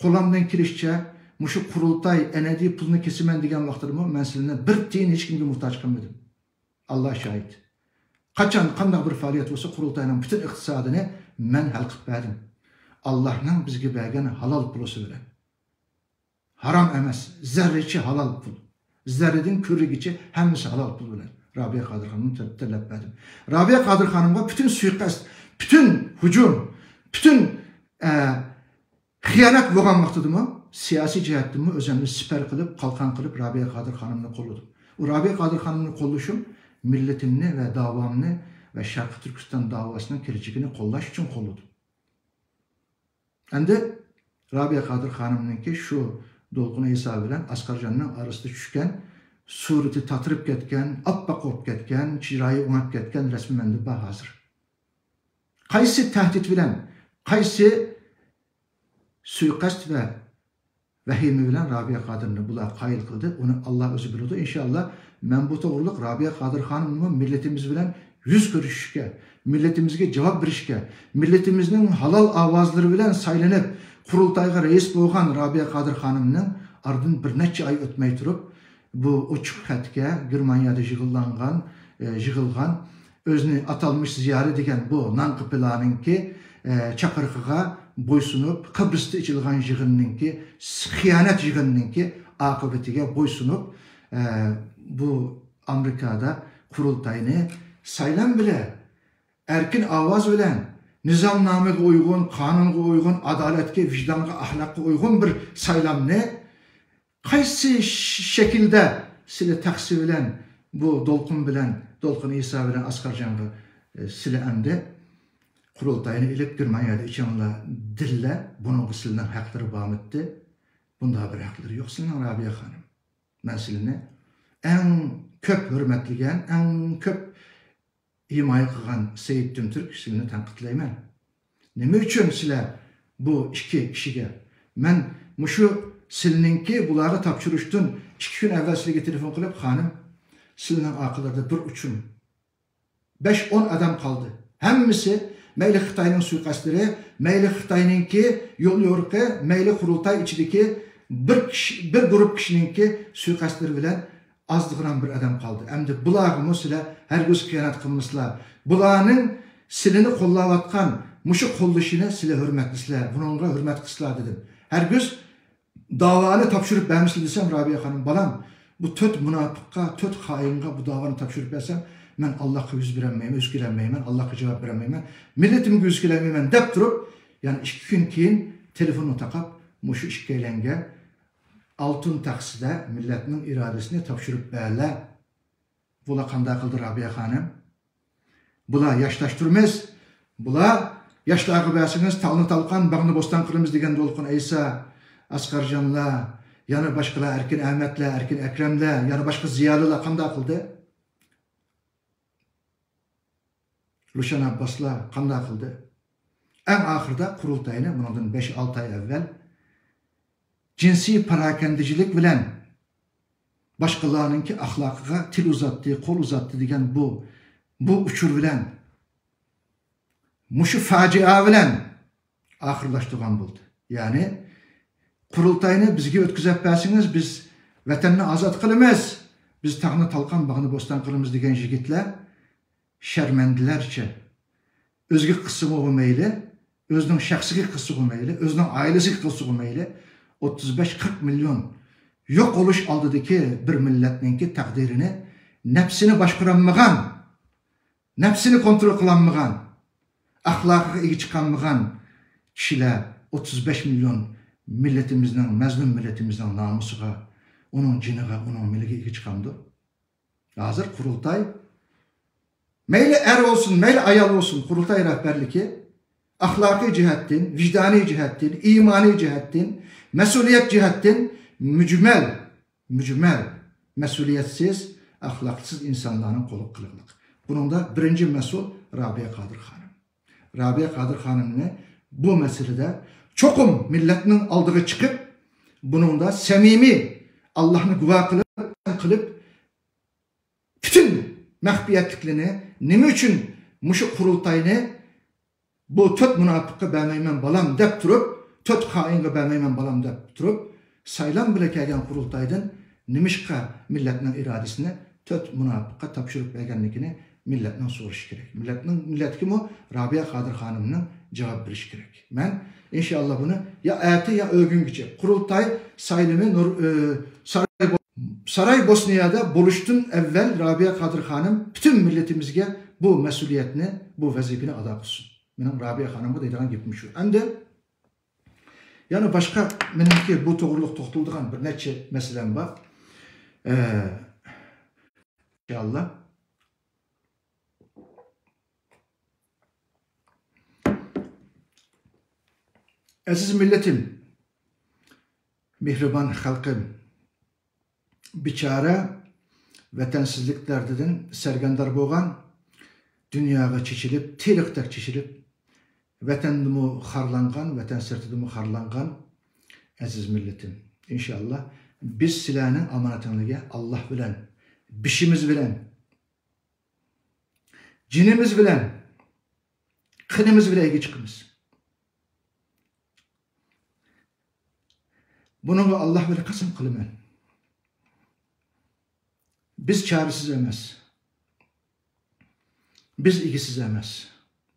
kolamdan kirişçe, muşu kurultay, enedi pulunu kesimen diyen vaxtlarımı, ben sizinle bir tiyin hiç kimge muhtaç kalmadım. Allah şahit. Kaçan, kandak bir faaliyet olsa kurultayla bütün iktisadını ben halkıp verdim. Allah'ın bizge bergen halal pulusu veren. Haram emas, zerreçi halal pul. Zerredin körügiçi hemmisi halal pul bilen. Rabia Kadir Hanım'ı talep verdim. Rabia Kadir Hanım'a bütün suikast, bütün hücum, bütün hıyanet boğan vaxtıdımı, siyasi cihettimi özenli siper kılıp, kalkan kılıp Rabia Kadir Hanım'ı kolludum. O Rabia Kadir Hanım'ı kolluşum, milletimni ve davamını ve Şarkı Türkistan davasının keleceğini kollaş için kolladım. Endi Rabia Kadir Hanım'ınki şu Dolqun İsa bilen Askarjan'ın arasında düşken, sureti tatırıp ketken, appak olup ketken, çirayı unap ketken resmi mende ba hazır. Qaysi tehdit bilen, qaysi suikast ve vehimi bilen Rabia Kadir'ni bula qayıl kıldı. Onu Allah özü biliyordu. İnşallah men bu toğruluk Rabia Kadir Hanım'ın milletimiz bilen yüz görüşüşke, milletimizge cevap verişke, milletimizin halal avazları bilen saylanıp kurultayga reis bolgan Rabia Kadir Hanım'ın ardın bir neçe ay ötmey turup bu uçuk xatga Germaniyada jığılgan özünü atalmış ziyaret eden bu nankı planınki çakırıqıga boysunup Kıbrıs'ta içilgan jığınınki xiyanet jığınınki akıbetige boysunup bu Amerika'da kurultayını saylan bile erkin avaz bilen nizamnamega uygun, kanunga uygun, adaletke, vicdanga, ahlakka uygun bir saylamni qaysi şekilde sile taksi bilen bu Dolqun bilen, Dolqun İsa bilen Askarjan'ga sile emdi kurultayını ilip Germaniyada içanla dille bunun silinen hakları bağımıttı. Bunda bir hakları yok silinen Rabia Hanım. Ben silini en köp hürmetligen, en köp himaye kılgan Seyit Tümtürk silini tanqıtlayman. Nime üçün sile bu iki kişiye? Men muşu silininki buları tapşırıştın 2 gün evvel silige telefon kılıp hanım silinin akılarda bir uçun 5-10 adam kaldı. Hemmisi meyli Xitayning suikastları, meyli Xitayninki yol yorqi, meyli kurultay içideki bir grup kişininki suikastları bilen azdıqıran bir adam kaldı. Emdi bulağımı sile her göz kıyanat kılmışlar. Bulağının silini kollavatkan muşu kolluşine sile hürmetlisler. Bununla hürmet kıslar dedim. Her göz davanı tapşırıp beğenmişsin desem Rabia Hanım balam bu töt münafıkka, töt hainga bu davanı tapşırıp beğensem ben Allah'a yüz veremeyim, üzgülenmeyim, Allah'a cevap veremeyim, milletimi üzgülenmeyim dep durup yani 2 gün keyin telefonu takap muşu işkeylenge altın takside milletinin iradesini tapşırıp beğenle. Bula kanda kıldı Rabia Hanım. Bula yaşlaştırmaz. Bula yaşlı beğensiniz, talını talkan, bağını bostan kırımız degen Dolqun İsa, Askarjan'la, yani başkalar Erkin Ahmet'le, Erkin Ekrem'le, yani başka Ziyalı'la kanda kıldı. Ruşen Abbas'la kanda kıldı. En ahırda kurultayını, bundan 5-6 ay evvel, cinsi parakendicilik bilen başkalarınınki ahlakıga til uzattı, kol uzattı degen bu uçur bilen muşu facia bilen ahırlaştırgan buldu. Yani kurultayını bizge ötküzep bersiniz, biz vatanını azat kılımız, biz tağını talkan bağını bostan kılımız degen jigitler şermendilerçe özgü kısmı olmayla, özünün şahsiki kısmı olmayla, özünün ailesi kısmı olmayla 35-40 milyon yok oluş aldıdaki bir milletninki takdirini nefsini başkuranmıgan, nefsini kontrol kılanmıgan, ahlakı iyi çıkanmıgan kişiler 35 milyon milletimizden, mezlum milletimizden namusuga, onun ciniga, onun milligi iyi çıkandı. Hazır kurultay, meyli er olsun, meyli ayal olsun kurultay rehberliki, ahlaki cihettin, vicdani cihettin, imani cihettin, mesuliyet cihettin mücmel, mesuliyetsiz, ahlaksız insanların kolu kılıqlık. Bunun da birinci mesul Rabia Kadir Hanım. Rabia Kadir Hanım'ı bu meselede çokum milletinin aldığı çıkıp, bunun da semimi Allah'ını güva kılıp, bütün mehbiyetliklerini, nime üçün muşu kurultayını bu töt münafıkka beğenmeymen balam dep durup, töt hainga beğenmeymen balam dep durup, saylan bile kelgen kurultaydın, nimişka milletinin iradesini töt münafıkka tapşırıp beğenlikini milletinin soruş gerek. Millet kim o? Rabia Kadir Hanım'ın cevap veriş gerek. Ben inşallah bunu ya eti ya ögün geçe. Kurultay saylimi Saraybosna'da buluştun evvel Rabia Kadir Hanım bütün milletimizge bu mesuliyetini, bu vazifini ada kılsın. Benim Rabia Hanım'ı da edilen gitmiş. Hem de yani başka benimki bu doğruluk toxtulduğun bir neçe meselem var. İnşallah Aziz milletim, mihriban halkım, biçare vətənsizliklərdən sərgəndar bolğan, dünyaga çeçilip, tiliktek çeçilip, vətəndimi xarlanğan, vətən sırtıdımı xarlanğan aziz milletim. İnşallah biz silahının amanatınlığa Allah bilen, bişimiz bilen, cinimiz bilen, kınımız bilen ege çıkımız. Bunu Allah bilen kasım kılımın. Biz çaresiz emas. Biz ilgisiz emas.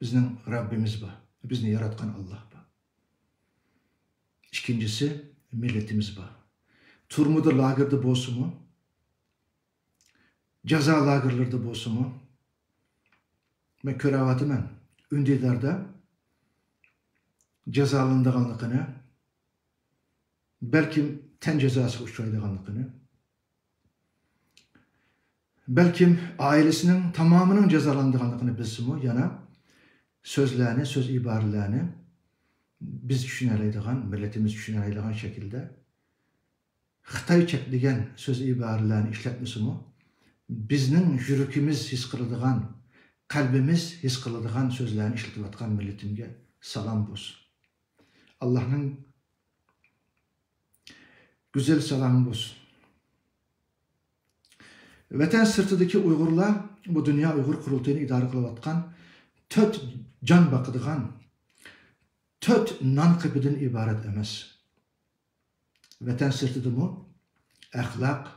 Bizning Rabbimiz var. Bizni yaratkan Allah var. İkincisi milletimiz var. Turmuda lagırda bolsumu, jaza lagırlarda bolsumu, ben köravatımın ündidarda jazalandığanlıqını, belki ten cezası uçraydığanlıqını, belki ailesinin tamamının cezalandığanlıqını bilsimi, yana sözlerini, söz ibarelerini biz düşüneleydiğen, milletimiz düşüneleydiğen şekilde Xitay çekligen söz ibarelerini işletmesimi, bizning yürükimiz his kılıdığan, kalbimiz his kılıdığan sözlerini işletivatkan milletimge salam bolsun. Allah'ın güzel salamı bolsun. Vətən sırtıdaki Uygurlar, bu dünya Uygur kurultayını idare kılıvatkan, töt can bakıdığan, töt nan kıbıdın ibaret emas. Vətən sırtıdımı, ahlak,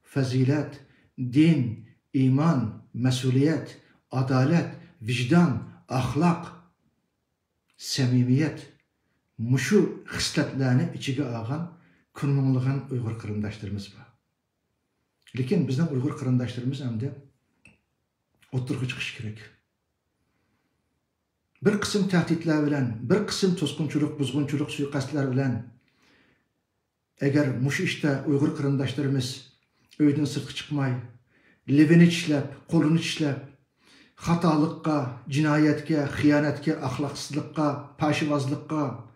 fazilet, din, iman, mesuliyet, adalet, vicdan, ahlak, samimiyet, muşu xisletlerini içige ağan, künmünlüğün Uygur kırındaşlarımız var. Lekin bizden Uygur kırındaşlarımız hem de oturgu çıkış gerek. Bir kısım tehditler bilen, bir kısım toskunçuluk, buzgunçuluk, suikastlar bilen, eğer muş işte Uygur kırındaşlarımız öyden sırtı çıkmay, levini işlep, kolunu işlep, hatalıkka, cinayetke, hıyanetke, ahlaksızlıkka, paşivazlıkka,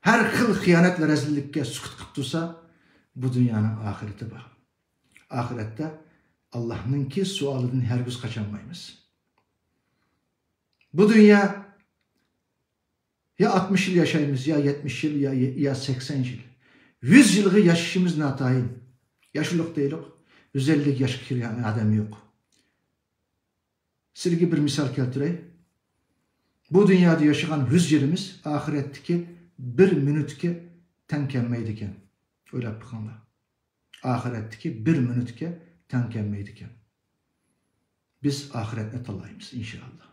her xil hıyanet ve rezillikke sukut kıp dursa, bu dünyanın ahireti var. Ahirette Allah'ın ki sualını her gün kaçamayız. Bu dünya ya 60 yıl yaşayımız, ya 70 yıl, ya 80 yıl. 100 yılı yaşayışımız natayın. Yaşlılık değil yok. 150 yaş kiryan adam yok. Sizge bir misal keltireyim. Bu dünyada yaşayan 100 yılımız ahiretteki bir minutke tenkenmeydiken. Öyle bakınlar. Ahiretteki bir minutke tenkenmeydiken. Biz ahiretine talayımız inşallah.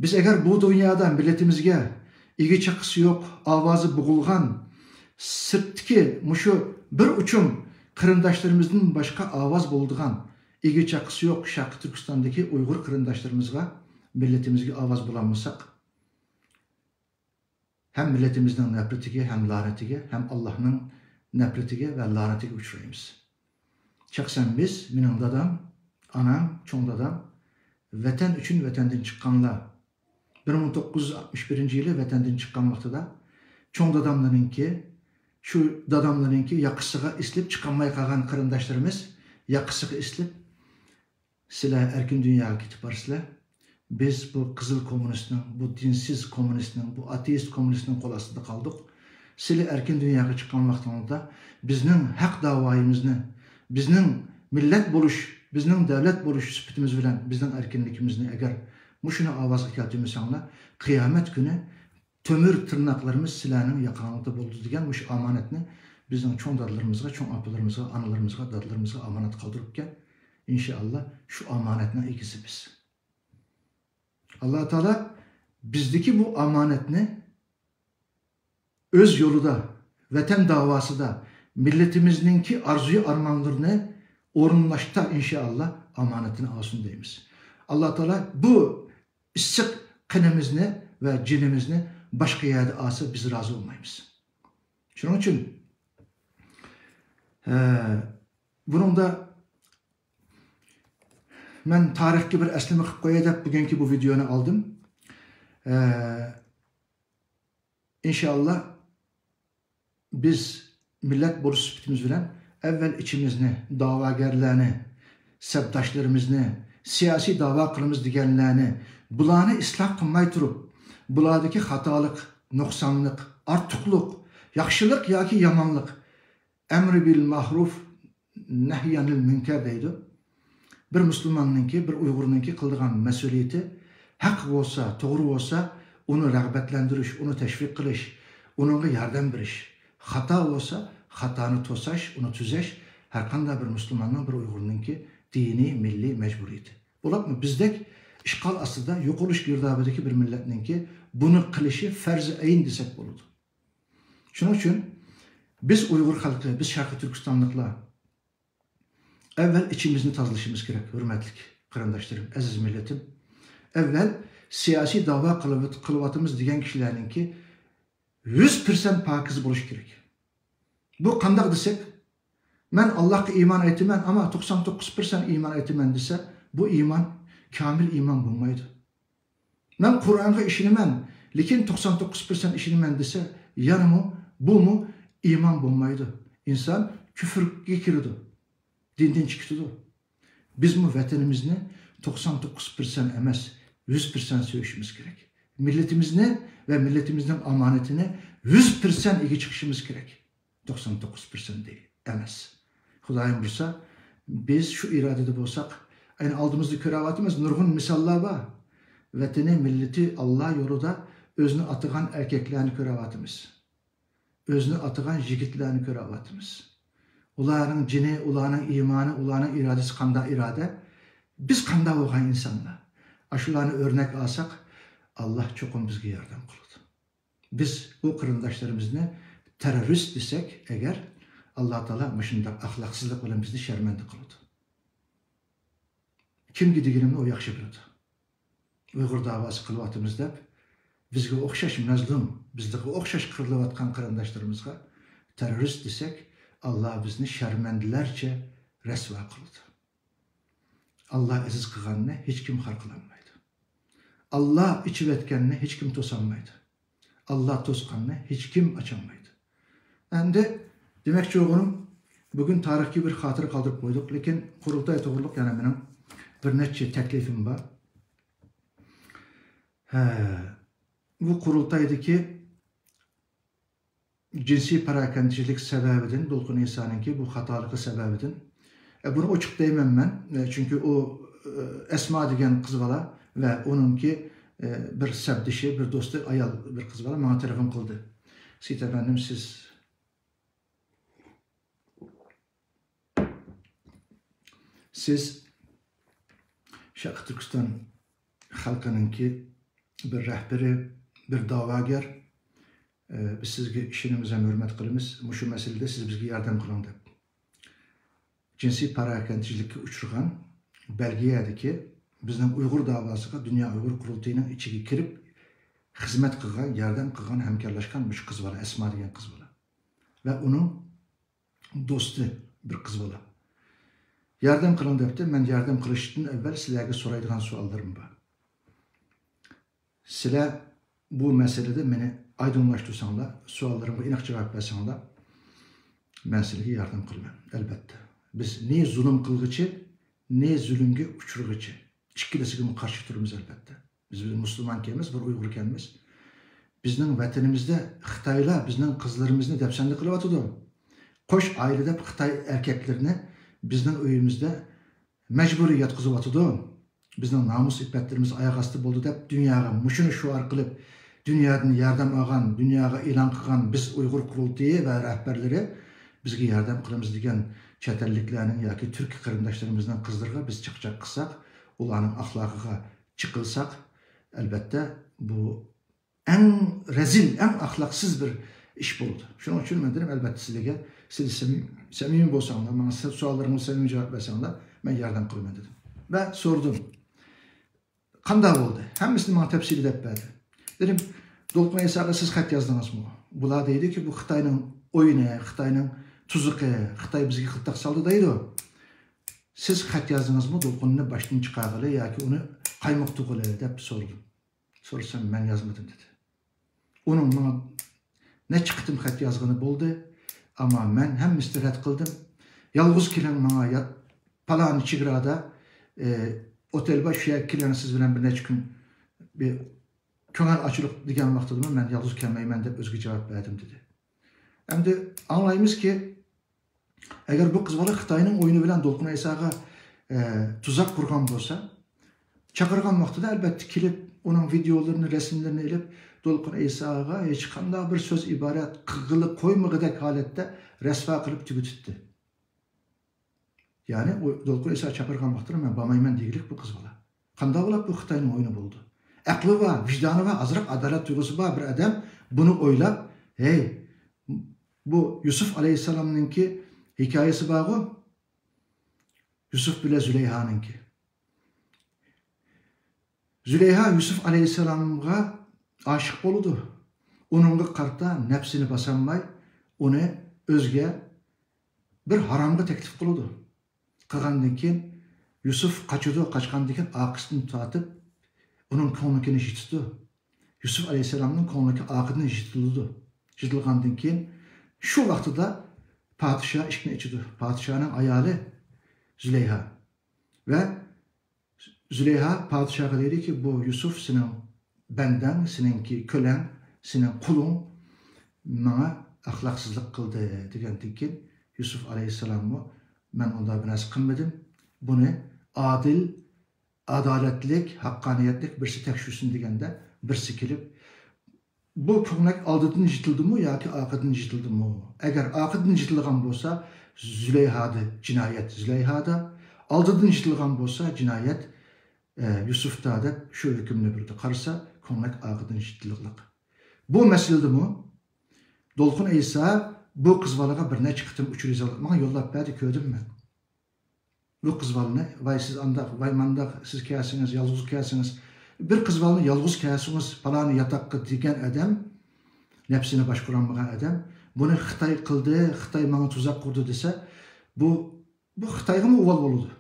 Biz eğer bu dünyadan milletimizge ilgi çakısı yok, avazı boğulgan, sırttaki muşu bir uçum kırındaşlarımızın başka avaz bulduğun ilgi çakısı yok Şarkı Türkistan'daki Uygur kırındaşlarımızga, milletimizge avaz bulamazsak, hem milletimizden nefretine, hem lanetine, hem Allah'ın nefretine ve lanetine uçurayımız. Çaksan biz, benim dadam, anam, çoğun dadam, vətən üçün vətəndən çıqqanlar, 1961 yılı vətəndən çıqqan vaxtıda, çoğun dadamlarınki, şu dadamlarınki yakısığa islip çıkanmaya kalgan kırındaşlarımız, yakısığa islip, silah erkin dünyaya gitip varsılar, biz bu kızıl komünistinin, bu dinsiz komünistinin, bu ateist komünistinin kol astında kaldık. Silah erkin dünyaya çıkan vaxtında bizning hak davayımızını, bizning millet buluş, bizning devlet buluş süpütümüz bilen, bizning erkinlikimizni eğer muşuna avaz keltirmesanglar, kıyamet günü tömür tırnaklarımız silahının yakınlıkta buldu degen muş amanetini bizning çoğun dadlarımızga, çoğun apalarımızga, analarımızga, dadlarımızga amanet kaldırıp gel. İnşallah şu amanetine ikisi biz. Allah Teala bizdeki bu amanetini öz yoluda, vətən davası da, milletimizdeki arzuyu armanlarını orunlaşta inşallah amanetini alsın deyimiz. Allah Teala bu ıssık kınımızını ve cinimizni başka yerde alsa biz razı olmayız. Şunun için bunun da ben tarihki bir eslimi qilib qo'yay deb bugungi bu videoni aldım. İnşallah biz millet borusu sübütümüz bilen evvel içimizni, davagerlerini, sebdaşlarımızını, siyasi dava kılımız digenlerini, bulanı ıslah kılmay turup, buladaki hatalık, noksanlık, artukluk, yaxşılık ya ki yamanlık, emri bil mahruf, nehyanil münker deydi. Bir Müslümanınki, bir Uygurunki kıldığan mesuliyeti hak olsa, doğru olsa onu rağbetlendiriş, onu teşvik kılış, onunla yardım veriş. Hata olsa hatanı tosaş, onu tüzeş. Her kanda bir Müslümanın, bir Uygurunki dini, milli mecburiyeti. Olap mı? Bizdek işgal aslında yok oluş girdabedeki bir milletinki bunu kılışı ferz-i ayn desek olurdu. Şunun için biz Uygur halkı, biz Şarkı Türkistanlıkla evvel içimizni tazlaşımız gerek, hürmetlik kırındaşlarım, aziz milletim. Evvel siyasi dava kılıvatımız diyen kişilerinki 100% pakiz buluş gerek. Bu kandak desek, ben Allah'a iman etimen ama 99% iman etimen dese, bu iman kamil iman bulmaydı. Ben Kur'an'a işinimen, lekin 99% işinimen dese, yani mu, bu mu iman bulmaydı. İnsan küfür girdi. Dinden çıktı. Biz bu vatanımızı 99% emez, 100% söğüşümüz gerek. Milletimizni ve milletimizin amanetini 100% iyi çıkışımız gerek. 99% değil, emez. Hudayım bursa, biz şu iradede olsak, aynı aldığımızda köravatımız nurgun misallar var. Vatani, milleti Allah yolunda özünü atıgan erkeklerini köravatımız. Özünü atıgan yigitlerini köravatımız. Ularının cini, ularının imanı, ularının iradesi kanda irade. Biz kanda olan insanlar. Aşularını örnek alsak, Allah çokum bizge yardım kıldı. Biz bu kırındaşlarımızı terörist desek eğer, Allah Teala mışında ahlaksızlık olan bizni şermendi kıldı. Kim gidigilimde o yakşı bildi. Uygur davası kılvatımızda bizge okşaş mazlum, bizdeki okşaş kırılıvatkan kırındaşlarımızga terörist desek, Allah bizni şermendilerce resva kıldı. Allah aziz kılganını hiç kim harkılanmaydı. Allah içivetkenini hiç kim tosanmaydı. Allah toskanını hiç kim açamaydı. Endi demek çoğunun bugün tarihki bir hatırı kaldırıp koyduk. Lekin kurultay doğruluk yani benim bir netçe teklifim var. Bu kurultaydaki cinsi parakendicilik sebebidin, Dolkun İsa'nınki bu hatalıkı sebebidin. Bunu açık değmem ben. Çünkü o Esma degen kız bala ve onunki bir sebdişi, bir dostu ayal bir kız bala bana telefon kıldı. Seyit efendim siz Şarkı Türkistan halkınınki bir rehberi, bir davager, biz sizge işinimize hürmet kılımız, şu meselede siz bizge yardım kılın dep. Cinsi parakendicilikki uçurgan belgeyedeki bizden Uygur davasıga Dünya Uygur Kurultayının içine kirip hizmet kılgan, yardım kılgan, hemkarlaşkan bir kız bala, Esma degen kız bala. Ve onun dostu bir kız bala. Yardım kılın depti, ben yardım kılıştın evvel sizlerge soraydıgan suallarım var. Sizler bu meselede beni aydınlaştırsanlar, suallarıma inak cevap versanlar, ben sizlerge yardım kılmam, elbette. Biz ne zulüm kılgıcı, ne zulümge uçurgıcı. İkilisiyle karşı turumuz elbette. Biz bir Müslüman kemiz, bir Uygur kemiz. Bizden vatanımızda Xitayla, bizden kızlarımızı depsenli kılıvatıdı. Koş ailede Xitay erkeklerini bizden öyümüzde mecburi yatkızıvatıdı. Bizden namus ippetlerimiz ayak astı boldu dep dünyaya muşunu şuar kılıp dünyadan yardım ağan, dünyaya ilan kılan biz Uygur kurultayı ve rehberleri bizge yardım kılımız degen çetelliklerinin ya ki Türk kırındaşlarımızdan kızdırga biz çıkacak kısak, ulanın ahlakıga çıkılsak elbette bu en rezil, en ahlaksız bir iş buldu. Şunun için ben dedim elbette sizlege, siz samimi bolsanlar, bana suallarımı samimi cevap versenler, ben yardım kılmam dedim. Ve sordum. Kanday oldu. Hem Müslüman tepsili dep verdi. Dedim, Dolkun İsa'ga siz xat yazdınız mı? Bular deydi ki bu Xitayning oyunu, Xitayning tuzuqi, Xitay bizge qıltaq saldı deydi o. Siz xat yazdınız mı? Dolkununu baştan çıkargılı ya ki onu kaymak tuğulu dep sordum. Sorsam ben yazmadım dedi. Onun bana ne çıktım xat yazgını boldu. Ama men hem mistirat kıldım. Yalğız kilen bana palan çigrada otel başı kilensiz bilen bir neç gün bir köngel açılıp digen vaxtıdım. Men yalğız kelmeymen dep özgü cevap verdim dedi. Hem de anlayımız ki eğer bu kız bala Xitayning oyunu bilen Dolqun Aysaga tuzak kurgan bolsa, çakırgan vaxtıda elbette kilip onun videolarını, resimlerini elip Dolqun Aysaga hiç qanday bir söz ibaret qıgılıp koymagıdak halette resva kılıp tügütüttü. Yani Dolqun Aysa çakırgan vaxtıda men bamayman deyilik bu kız bala. Qanday bolap bu Xitayning oyunu boldu. Aklı var, vicdanı var, azraq adalet duygusu var bir adam bunu oylap, hey bu Yusuf Aleyhisselam'ınki hikayesi bağı Yusuf bile Züleyha'nınki. Züleyha Yusuf Aleyhisselam'a aşık oldu. Onunla karta nefsini basanmay, onu özge bir haramga teklif kıldı. Kılgandan keyin Yusuf kaçırdı, kaçkandan keyin akısını tatıp onun konunkini jitdi. Yusuf Aleyhisselam'ın konundaki akını jitdi. Jitılgandan keyin şu vaxtıda padişah işine içidi. Padişahın ayarı Züleyha. Ve Züleyha padişaha dedi ki bu Yusuf senin benden, seninki kölen, senin kulun bana ahlaksızlık kıldı degenden keyin Yusuf Aleyhisselam'ı ben onda biraz kılmadım. Bunu adil, adaletlik, hakkaniyetlik birisi tekşürsün degende birisi kelip bu köngnek aldıdın jitildi mi yoki akıdın jitildi mi? Eğer akıdın jitilgan bolsa Züleyha'da cinayet Züleyha'da, aldıdın jitilgan bolsa cinayet Yusuf'ta da şu hükümünü birdi. Karısa köngnek akıdın jitilganlık. Bu meseledi mi? Dolqun Aysa bu kız balaga birine çıktım uçuruz alıp bana yollap berdi köydüm ben. Bu kız balını vay siz andak, vay mandak siz kâsiniz, yalğız kâsiniz. Bir kız balını yalğız kâsiniz palanı yatakka diken adam, nefsini başkuranmagan adam, bunu Xitay kıldı, Xitay bana tuzak kurdu dese, bu Xitayga mı uval boludu?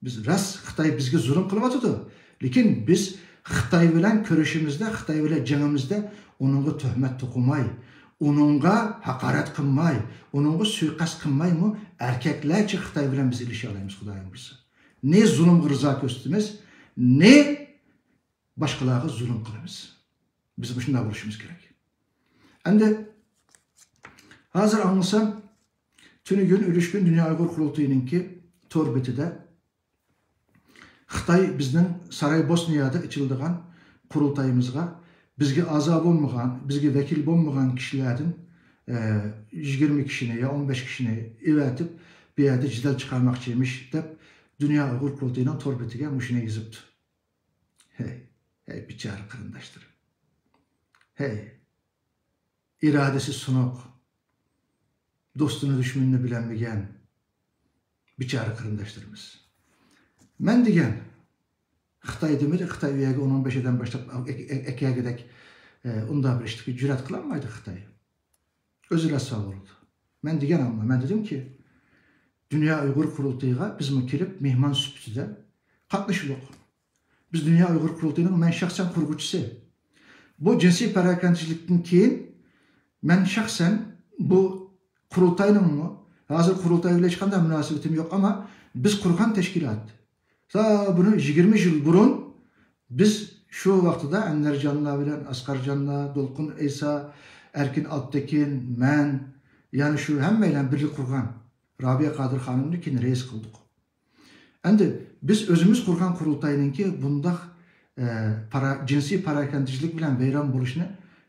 Biz ras Xitay bizge zulüm kılıp atıdı. Lekin biz Xitay bilen körüşümüzde, Xitay bilen jengimizde onunla töhmet tokumay, onunla hakaret kılmay, onunla suikast kılmay mı? Erkeklerce Xitay bilen biz ilişki alayımız Xudayın bilse. Ne zulüm rıza köstümüz, ne başkalarına zulüm kılımız. Biz bu şunda vuruşumuz gerek. Endi hazır anlasam tünü gün Ülüşkün Dünya Uygur Kurultayı'nınki torbetide Xitay bizden Saraybosniyada içildiğen kurultayımızga bizge azab olmayan, bizge vekil olmayan kişilerden 20 kişini ya 15 kişini ivetip bir yerde cidel çıkarmakçıymış deyip Dünya Uygur Kurultayı'nın torbetige muşine yazıptı. Hey biçare kırındaştır. Hey iradesi sunuk, dostunu düşmanını bilen bigen biçare kırındaşlarımız. Men degen Xitay demedi, Xitay üyege 10-15'den başlap ekeye gedek onda bir iştiki cüret kılanmaydı Xitay. Özüle sağ oldu. Men degen ama men dedim ki Dünya Uygur Kurultayı'ga biz mi kelip mehman süpütüde katlaşılık. Biz Dünya Uygur Kurultayı'nın men şahsen kurguçusu. Bu cinsi perakendicilikten keyin men şahsen bu kurultayının mı? Hazır kurultay ile çıkanda münasebetim yok ama biz kurgan teşkilat. Ta bunu 20 yıl burun biz şu vaxtıda Enver Canla bilen Asqar Canla, Dolqun Aysa, Erkin Alptekin, men yani şu hemmeyle birlik kurgan Rabia Kadir Hanım'nınkini reis kıldık. Endi biz özümüz kurgan kurultayınınki bundaq cinsi parakendicilik bilen beyran buluşunu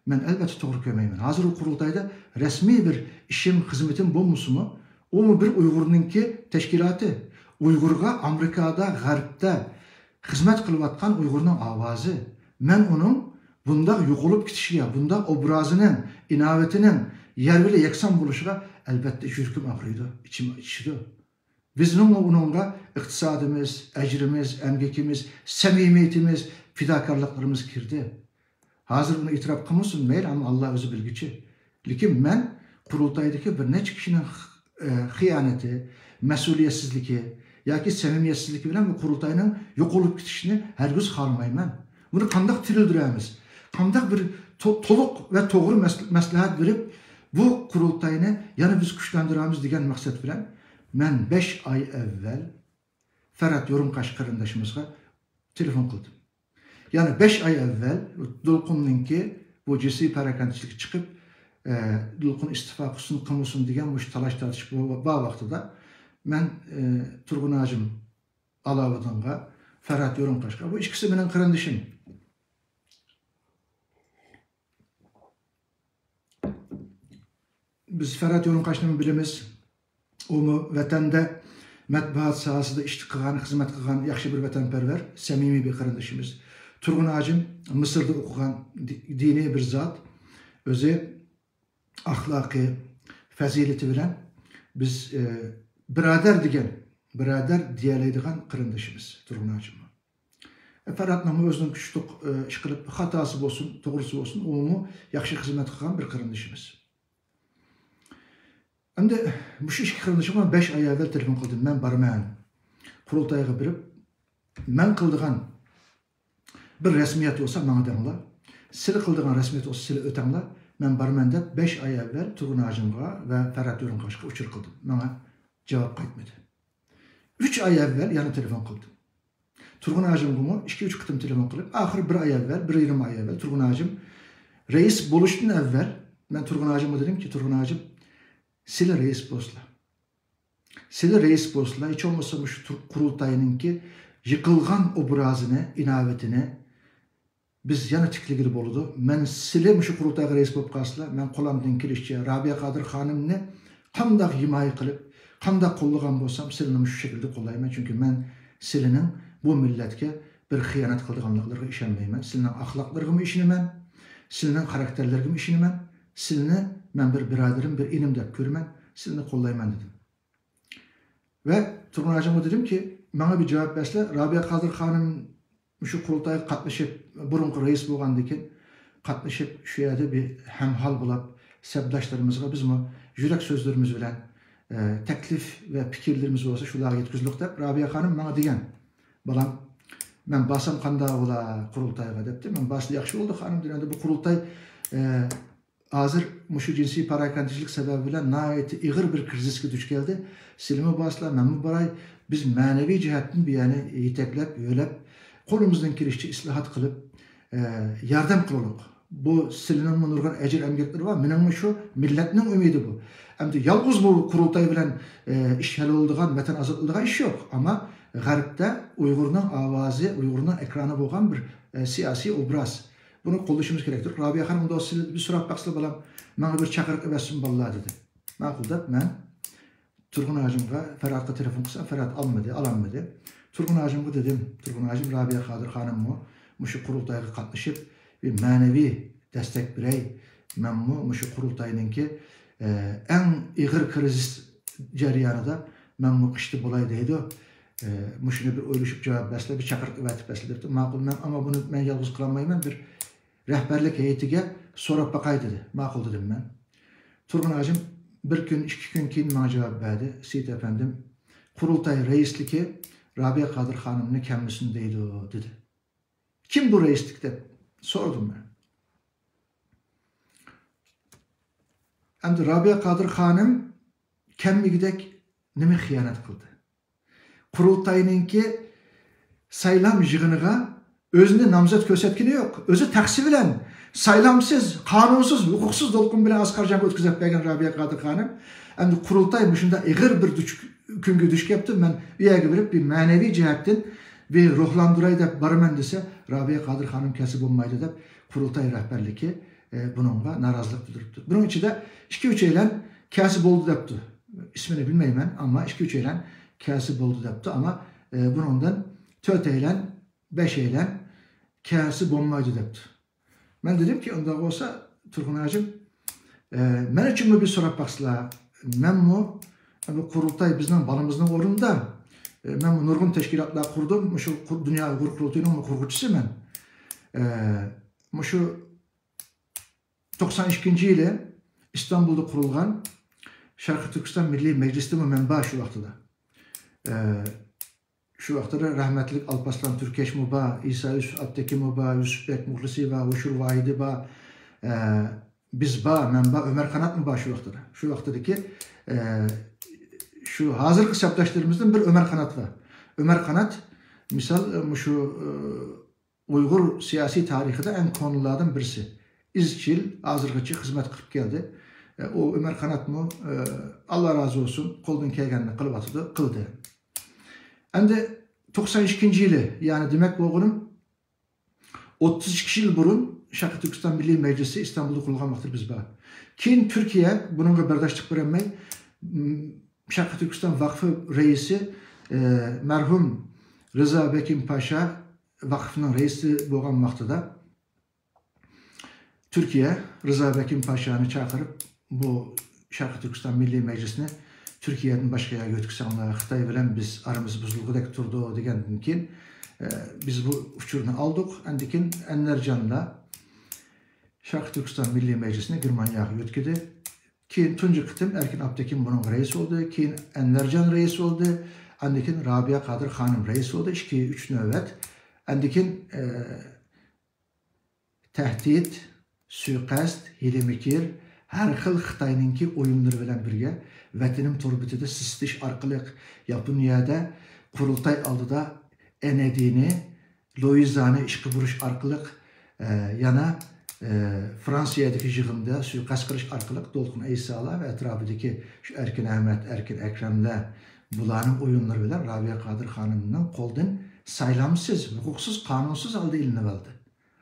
men elbette doğru kömeymen. Hazır o kurultayda resmi bir işim, hizmetim bulmusu mu? O mu bir Uygur'nınki teşkilatı? Uygur'a Amerika'da, G'arb'da hizmet kılıvatkan Uygur'un avazı. Men onun bunda yokulup gitişiye, bunda obrazının, inavetinin yer bile yeksan buluşuna elbette jürküm ağrıydı, içim içiyordu. Bizim onunla iktisadımız, ecrimiz, emgekimiz, samimiyetimiz, fidakarlıklarımız girdi. Hazır bunu itiraf kılmışsın meyil ama Allah özü bilgiçi. Lakin men kurultaydaki bir neç kişinin hıyaneti, mesuliyetsizliki, yoki samimiyetsizligi bilan bu kurultayning yo'q bo'lib ketishini hargiz xohlamayman. Buni qanday tirildiramiz? Qanday bir toluq ve doğru məsləhət verib bu qurultayını yani biz güçləndiramiz degan maqsad bilan mən 5 ay əvvəl Ferhat Yorunqaş qarindaşımızga telefon qildim. Yani 5 ay əvvəl Dolqunninki bu cinsi parakendicilik çıkıp Dolqun istifa qilsin degan bu talaş tartışma vaxtida mən Turgun Hacım Alavuddinga, Ferhat Yorunqaşqa, bu ikisi benim qarindişim. Biz Ferhat Yorunqaş'ını bilimiz. O vatanda matbuat sahasında iş qilgan, xizmat qilgan yaxshi bir vatanperver, samimiy bir qarindishimiz. Turgun Hacım Mısır'da o'qigan diniy bir zat, o'zi axloqiy fazilati bilan biz birodar deyiladigan qarindishimiz Turgun Hacım. Ferhat'ın o'zining kuchli ish qilib, xatosi bo'lsin, to'g'risi bo'lsin, u yaxshi xizmat qilgan bir qarindishimiz. Endi bu ishga qarindishimga 5 ay avval telefon qildim. Men borman. Qurultayga berib, men qildigan bir rasmiyat olsa menga denglar. Sizlar qildigan rasmiyat olsa sizlar o'tanglar. Men borman deb 5 ay avval Turgun Hacımga ve Ferhat Yorunqaşqa uchur qildim. Menga javob qaytmadi. 3 ay avval yana telefon qildim. Turgun Hacımga 2-3 qitim telefon qilib, oxiri 1 ay avval, 1,5 ay avval Turgun Hacım reis bo'lishdan avval men Turgun Hacımga dedim ki, Turgun Hacım Sile reis bosla. Sile reis bosla. Hiç olmasa şu kurultayınınki yıkılgan obrazını, inavetini biz yana tikligir boludu. Men sile şu kurultayga reis bolup kalsıla. Men kolamdan kirişçe Rabia Kadir Hanım'ını kandak himaye kılıp, kandak kollagan bolsam silini şu şekilde kollayman. Çünkü men silinin bu milletke bir hıyanat kıldıganlıklarına işenmeymen. Silinin ahlaklarına işinimen, silinin karakterlerine işinimen, silini ben bir biraderim, bir inim dep görmen, silini kollayman dedim. Ve Turgun Hacım'a dedim ki, bana bir cevap besle, Rabia Kadir Hanım şu kurultaya katlaşıp, burunqu reis bo'lgandiki, katlaşıp şu yerde bir hemhal bulab, sebdaşlarımızga biz mi yürek sözlerimiz bilen teklif ve fikirlerimiz olsa şular yetkizlik dep, Rabia Hanım bana degan, balam, ben basam qanday ola kurultayga depti, ben baslı yaxşı oldu hanım degan, bu kurultay hazır şu cinsi parakendicilik sebebiyle nayeti ağır bir krizisке düş geldi. Silimi basla, memnun baray, biz manevi cihetten bir yani yeteklep, yölep, kolumuzdan kirişçi islahat kılıp, yardım kılılık. Bu silinin nurgan ecir emgekleri var. Benim şu milletinin ümidi bu. Hem de yalnız bu kurultay bilen işhal olduğun, vatan azadlığa iş yok. Ama Garip'te Uygur'un avazı, Uygur'un ekranı boğan bir siyasi obraz. Bunu konuşmamız gerektir. Rabia Hanım da bir so'rab baksıla balam, bana bir çakırık evesin vallahi dedi. Ma'qul deb men Turgun Hacımga Ferhat'a telefon qilsam, Ferhat alamadı. Turgun Hacımga dedim, Turgun Hacım Rabia Kadir Hanım'ı şu kurultayga qatnashib bir manevi destek birey, men şu kurultayninki en ağır krizis jarayonida men qishti bo'lay deydi. Şunu bir o'ylashib javob bersa, bir chaqiriq evatib bersa debdi. Ma'qul, ama bunu men yolg'iz qilolmayman, bir rehberlik heyetiga so'rab baqay dedi. Ma'qul dedim men. Turgun Hacım bir gün, 2 gün keyin bana cevap verdi. Seyit efendim, kurultay reisliki Rabia Kadir Hanım'ını kendisini deydi dedi. Kim bu reislik deb sordum ben. Hem de Rabia Kadir Hanım kemmigidek nime hıyanat kıldı. Kurultayınınki saylam yığınıga özünde namzat kösetkini yok. Özü taksi bilen saylamsız, kanunsuz, hukuksuz dolkun bilen askarcan ötküzep bergen Rabia Kadir Hanım. Hem de kurultay şunda ağır bir küngü düş yaptım. Ben bir yerge verip bir manevi cihetten bir ruhlandıray dep barımen dese Rabia Kadir Hanım kesip olmaydı dep kurultay rehberliki bununla narazılık bildiripti. Bunun için de 2-3 eylen kesip oldu depti. İsmini bilmeyim ama 2-3 eylen kesip oldu depti ama bunundan 4 eylen 5 eylen kesip olmaydı depti. Ben dedim ki onda olsa Turgun Hacım men için mi bir sorap baksıla, men bu kurultay bizden balımızın orunda, men bu nurgun teşkilatlar kurdum, şu Dünya Uygur Kurultayı'nın kurgucusu men. Şu 92. yılı İstanbul'da kurulgan Şarkı Türkistan Milli Meclisi'de menba şu vaxtıda. Şu vaxtda rahmetlik Alparslan Türkeş muba, İsa Yusuf Abdeki muba, Yusuf Bek Muhlisi va, Huşur Vahidi ba, biz men Ömer Kanat mı şu vaxtıda? Şu vaxtıdaki şu hazırlık hesapdaşlarımızdan bir Ömer Kanat var. Ömer Kanat misal şu Uygur siyasi tarihinde en konulardan birisi. İzçil, hazırlıkçı hizmet kılıp geldi. O Ömer Kanat mı Allah razı olsun koldan kelgenini kılıp atıdı, kıldı. Hem de 92. yılı yani demek oğlum 32 yıl burun Şarkı Türkistan Milli Meclisi İstanbul'da kurulgan vaxtır biz var. Keyin Türkiye bununla bardاشlık vermey Şarkı Türkistan Vakfı reisi merhum Rıza Bekim Paşa Vakfının reisi bolgan vaxtıda Türkiye Rıza Bekim Paşa'nı çağırıp bu Şarkı Türkistan Milli Meclisi'ne Türkiye'nin başka yere götürsenler Xitay bilen biz aramız buzulgudek turdu degenden keyin biz bu uçurunu aldık. Endikin Enlercan'la Şarkı Türkistan Milli Meclisi'ne Germanya'ya götürdü. Keyin tuncu kıtım Erkin Abtekin bunun reisi oldu. Keyin Enlercan reisi oldu. Endikin Rabia Kadir Hanım reisi oldu. 2-3 nöbet. Endikin tehdit, suikast, hilemikir, her xil Xitayninki oyunları bilen birge vətənim torbitide sistiş arqılıq Yaponia'da kurultay aldıda enedini Loizani işqi buruş arqılıq yana Fransiyadaki jığında suikast qilish arqılıq Dolqun Aysala ve etrafındaki şu Erkin Ahmet, Erkin Ekrem'le bulanın oyunları bilen Rabia Kadir Hanım'ın koldan saylamsız, hukuksuz, kanunsuz aldı eline aldı.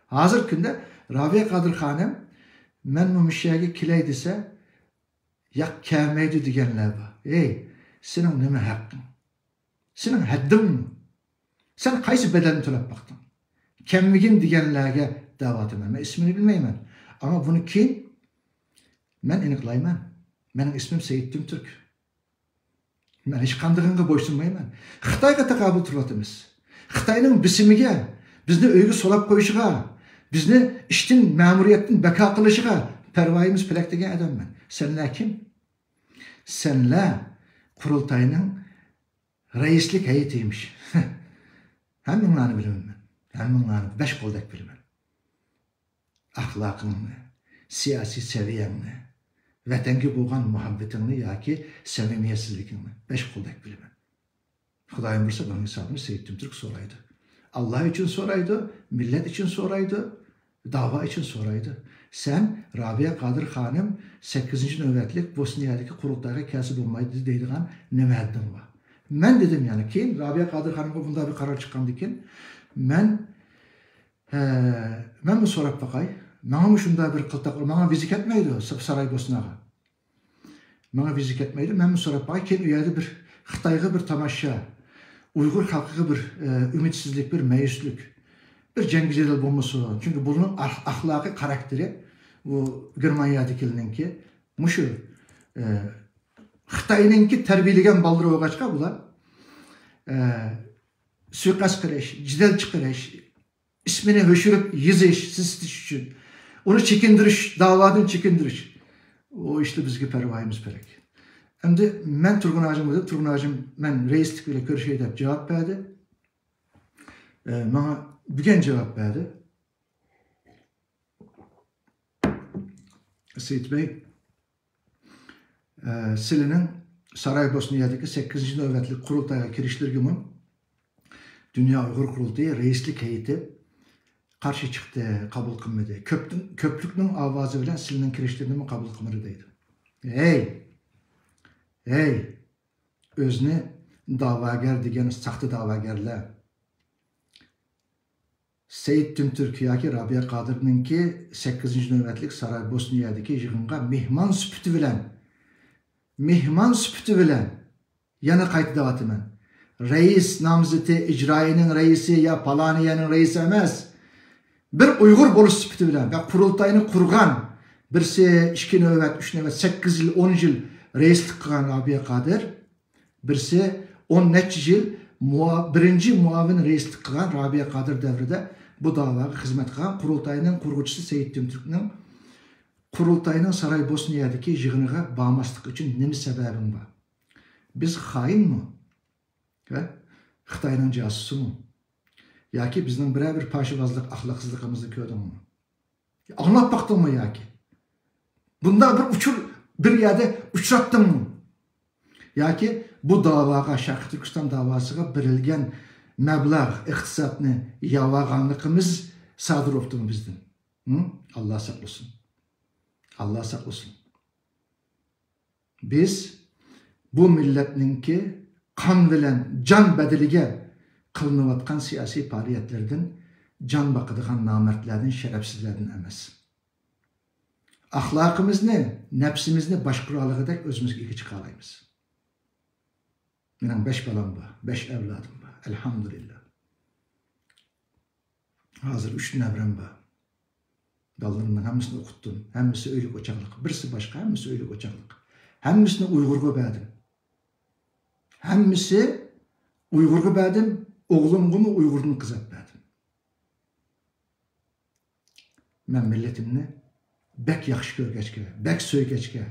Hazır günde Rabia Kadir Hanım men mümüşyagi kiley dese yak kemeydi degenler var. Ey, senin neme hakkın? Senin haddin mi? Sen kaysi bedelini tölep baktın? Kemmigin degenlerge davatım ben. İsmini bilmeyim. Ama bunu kim? Ben eniqlayman. Benim ismim Seyit Tümtürk. Ben hiç kandırınga boysunmayman. Xitayga takabül turvatımız. Xitayning bisimige, bizni öyge solap koyuşuga, bizni iştin, memuriyetin beka kılışıga pervayimiz pelek degen adam ben. Senle kim? Senle kurultayının reislik heyetiymiş. Hem bunları bilimim ben. Hem bunları beş koldek bilimim. Ahlakını, siyasi seviyeni, vatange boğan muhabbetini ya ki samimiyetsizlikini beş koldek bilimim. Xudayım bilse bunun hesabını Seyit Tümtürk soraydı. Allah için soraydı, millet için soraydı, dava için soraydı. Sen Rabia Kadir Hanım 8. nöbetlik Bosniya'daki kurultayga kasip olmaydı deydiğen neme haddin var. Ben dedim yani ki Rabia Kadir Hanım'a bunda bir karar çıkandı ki ben mi sorap bakay? Bana mı şunda bir kıltak, bana vizik etmeydi Saray Bosnağa. Bana vizik etmeydi, ben mi sorap bakay? Kendi üyede bir Xitayga bir tamaşa, Uygur halkıga bir ümitsizlik, bir meyüslük, bir cengizeli bulması. Çünkü bunun ahlaki karakteri bu Germanya'dakininki muşu Xitayninki terbiyeligen baldırı oğaçka bular suikast kılış, cidel çıkırış, ismini höşürüp yiziş, sistiş için onu çekindiriş, davadan çekindiriş. O işte bizge pervayimiz perek. Hem de ben Turgun Ağacım dedim. Turgun Ağacım ben reislik ile görüşeydi hep cevap verdi. Bana bügen cevap verdi. Seyit Bey Sili'nin Saraybosna'daki 8. nöbetlik kurultaya kiriştirgimi Dünya Uygur Kurultayı reislik heyeti karşı çıktı, kabul kılmadı. Köplüknün avazı bilen Sili'nin kiriştirgimi kabul kılmadıydı. Hey, özünü davagar degen saxta davagarlar. Seyit Tümtürk yoki Rabia Kadirninki 8. nöbetlik Saraybosna'daki yığınga mehman süpütü bilen yana qaytı davatıman. Reis namziti icrayının reisi ya Palaniye'nin reisi emas. Bir Uygur boluş süpütü bilen ve kurultayını kurgan birisi 2 nöbet, 3 nöbet, 8 yıl, 10 yıl reislik kılan Rabia Kadir, birisi 10 neçə yıl birinci muavin reislik kılan Rabia Kadir devrede bu davaga hizmet kılan kurultayının kurgucusu Seyit Tümtürk'ün kurultayının Saraybosna'daki yığınıga bağmaslık için nemi sebebim var? Biz hain mi? Xitayning casusu mu? Ya ki bizden birer bir paşivazlık, ahlaksızlığımızı gördün mü? Anlap baktın mı ya ki? Bunda bir yerde uçrattın mı? Ya ki bu davaga, Şarkı Türkistan davasıga birilgen meblağ, iqtisatını yavaganlıkımız sadır oldu mu bizden? Allah saklasın. Allah saklasın. Biz bu milletninki kan bilen can bedelige kılınıvatkan siyasi faaliyetlerden, can bakıdıgan namertlerden, şerefsizlerden emas. Ahlakımızı, nefsimizni başkuralıgıdak özümüzge ega çıkalaymiz. Benim 5 balam var, 5 evladım var. Elhamdülillah. Hazır 3 nevrem var. Dallarımdan hemmisini okuttum. Hemmisi öylük ocaklık. Birisi başka, hemmisi öylük ocaklık. Hemmisini Uygurga verdim. Hemmisi Uygurga verdim. Oğlumgu Uygur'un kızat verdim. Ben milletimni bek yaxşı görgeçke, bek söygeçke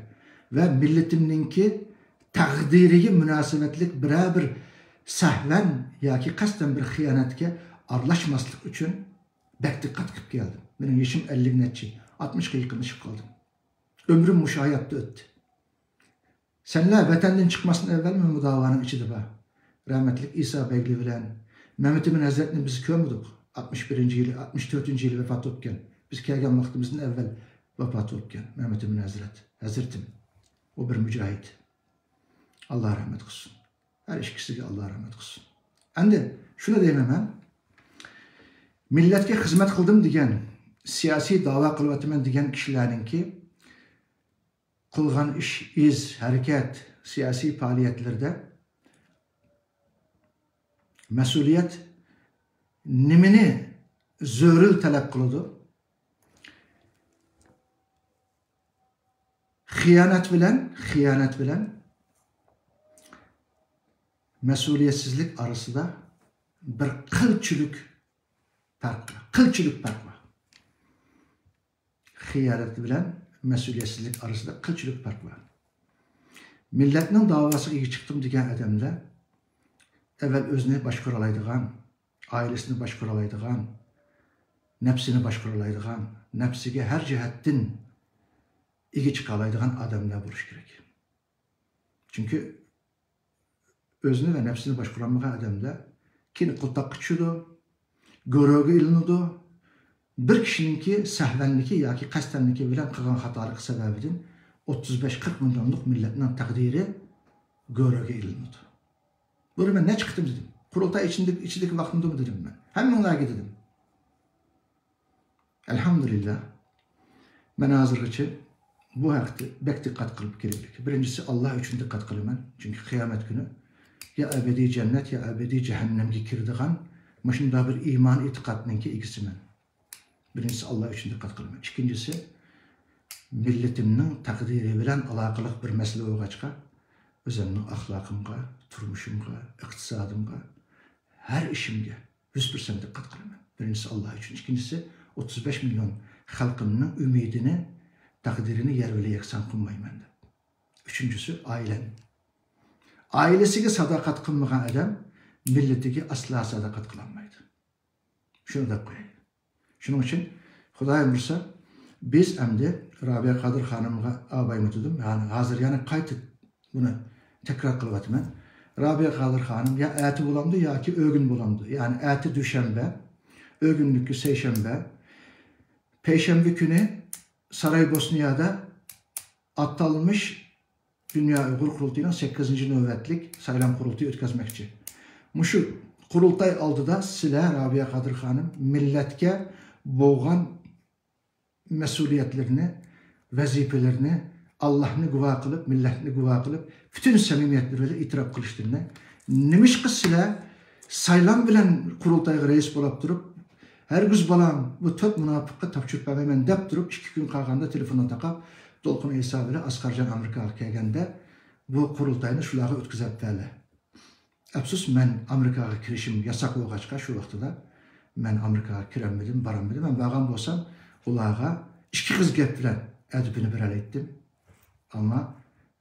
ve milletimninki takdiriye münasebetlik bir sahven ya ki kasten bir hıyanetke arlaşmaslık için bek dikkat kıp geldim. Benim yaşım 50 netçi, 60'a yıkılmışıp kaldım. Ömrüm muşahayatta öttü. Senler vatenden çıkmasın evvel mi bu davanın içi var? Rahmetlik İsa Begli bilen Mehmet'imin Hazretini biz kömüdük. 61. yılı, 64. yılı vefat olurken. Biz kelgen vaktimizden evvel vefat olurken. Mehmet'imin Hazretim. O bir mücahit. Allah rahmet kılsın. Her işkisiga Allah rahmet kılsın. Endi şunu diyeyim hemen. Milletke hizmet kıldım diyen, siyasi dava kılvatımen diyen kişilerinki kılgan iş, iz, hareket, siyasi faaliyetlerde mesuliyet nimini zörül talep kılıdı. Hıyanet bilen mesuliyetsizlik arasında bir kılçülük fark var. Kılçülük fark var. Hıyanet bilen mesuliyetsizlik arasında kılçülük fark var. Milletinin davası iyi çıktım diyen adamda evvel özünü başkuralaydıgan, ailesini başkuralaydıgan, nefsini başkuralaydıgan, nefsige her cihettin iyi çıkalaydıgan adamla vuruş gerek. Çünkü özünü ve nefsini başkuranmagan adamda kini kultak kıçıdı, göröge ilinidi, bir kişininki sahvenliki ya ki kastenliki bilen kılgan hatalık sebebidin 35-40 milyonluk milletinin takdiri göröge ilinidi. Böyle ben ne çıktım dedim. Kurultay içindeki vaktimde mi dedim ben. Hemen onlara dedim. Elhamdülillah. Ben hazırgıçı bu hakta bek dikkat kılıp gerekli. Birincisi Allah için dikkat kılıman. Çünkü kıyamet günü ya ebedi cennet ya ebedi cehennemge kirdiğen maşında bir iman itikadınınki ikisi men. Birincisi Allah için dikkat kılıman. İkincisi milletimnin takdiri bilen alakalı bir mesele olgaçka özümün ahlakımga, turmuşumga, iktisadımga, her işimge 100% dikkat kılıman. Birincisi Allah için. İkincisi 35 milyon halkımın ümidini, takdirini yervele yaksan kılmayman. Üçüncüsü ailen. Ailesiga sadakat kılmagan adam milletiga asla sadakat kılanmaydı. Şunu da koyayım. Şunun için Xudoy buyursa biz endi Rabia Kadir Hanım'a abayımı tutum. Yani hazır yani kayıt bunu tekrar kılvatımen. Rabia Kadir Hanım ya eti bulamdı ya ki ögün bulamdı. Yani eti düşenbe, ögünlükü seyşembe, peşembe günü Saraybosna'da attalmış Dünya Uygur Kurultayı'nın 8. nöbetlik saylan kurultayı ötkazmekçi. Muşu kurultay aldıda size Rabia Kadir Hanım milletke boğan mesuliyetlerini, vazifelerini Allah'ını güva kılıp, milletini güva kılıp, bütün samimiyetleri itiraf kılıştığını, nimiş kız size saylan bilen kurultayga reis bolup durup, her güz balam bu 4 münafıkka tapşırıp hemen dep durup 2 gün kalganda telefona takap Dolkun İsa bile Askarcan Amerika'ya kelgende bu kurultayını şulağı ötküzep verdi. Afsus ben Amerika'ya kirişim yasak olgaçka şu vaqtida ben Amerika'ya kiremedim, baranmedim. Ben bağım bolsam kulağa 2 kız gep bilen edibini bir ettim. Ama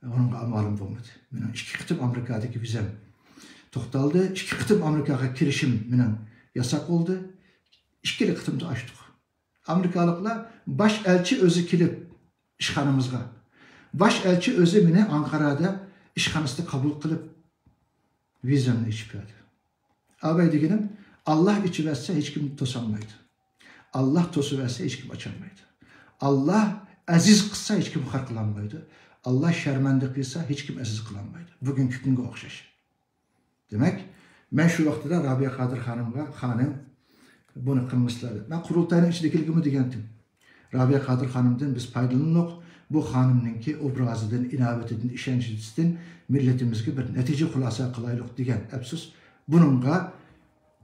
onun amalım olmadı. Ben 2 kıtım Amerika'daki vizem toxtaldı. 2 kıtım Amerika'ya kirişim menen yasak oldu. 2 kıtımda açtık. Amerikalıklar baş elçi özü kilip işxanamızga. Baş elçi özü meni Ankara'da işxanasında kabul kılıp vizamını içip verdi. Ağabey degenim, Allah içi verse hiç kim tosanmaydı. Allah tosu verse hiç kim açamaydı. Allah aziz kılsa hiç kim harkılanmaydı. Allah şermendi kılsa hiç kim aziz kılanmaydı. Bugünkü günge okşaş. Demek, ben şu vaxtıda Rabia Kadir hanım bunu kılmışlardı. Ben kurultayının içindekiligimi degendim. Rabia Kadir hanımdan biz paydalanıq. Bu hanımınki obrazıdan, inabetinden, işençisinden milletimizge bir netice kulasa kılaylıq degen. Əfsus, bununla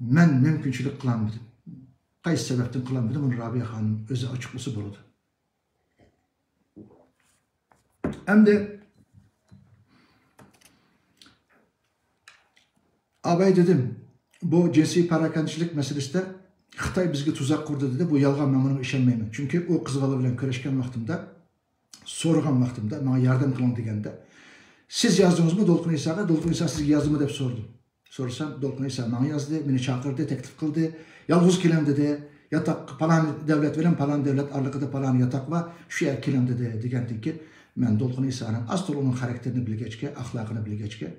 ben mümkünçülük kılanmadım. Qaysı sebepten kılanmadım, bunu Rabia hanım özü açıklısı buludu. Hem de ağabey dedim, bu cinsi parakendişilik meselesi de Xitay bizge tuzak kurdu dedi. Bu yalgan ben buna işenmeyim. Çünkü o kızgalı bilen köreşken vaktimde, sorgan vaktimde, bana yardım kılın degende. Siz yazdınız mı Dolkun İsa'ya? Dolkun İsa sizge yazdı mı deyip sordum. Sorsam Dolkun İsa bana yazdı, beni çağırdı, teklif kıldı. Yalnız kilem dedi. Yatak falan devlet veren, falan devlet arlıkıda falan yatak var. Şu yer kilem dedi. Degendik ki, ben Dolkun İsa'nın asıl onun karakterini bilgeçke, ahlakını bilgeçke.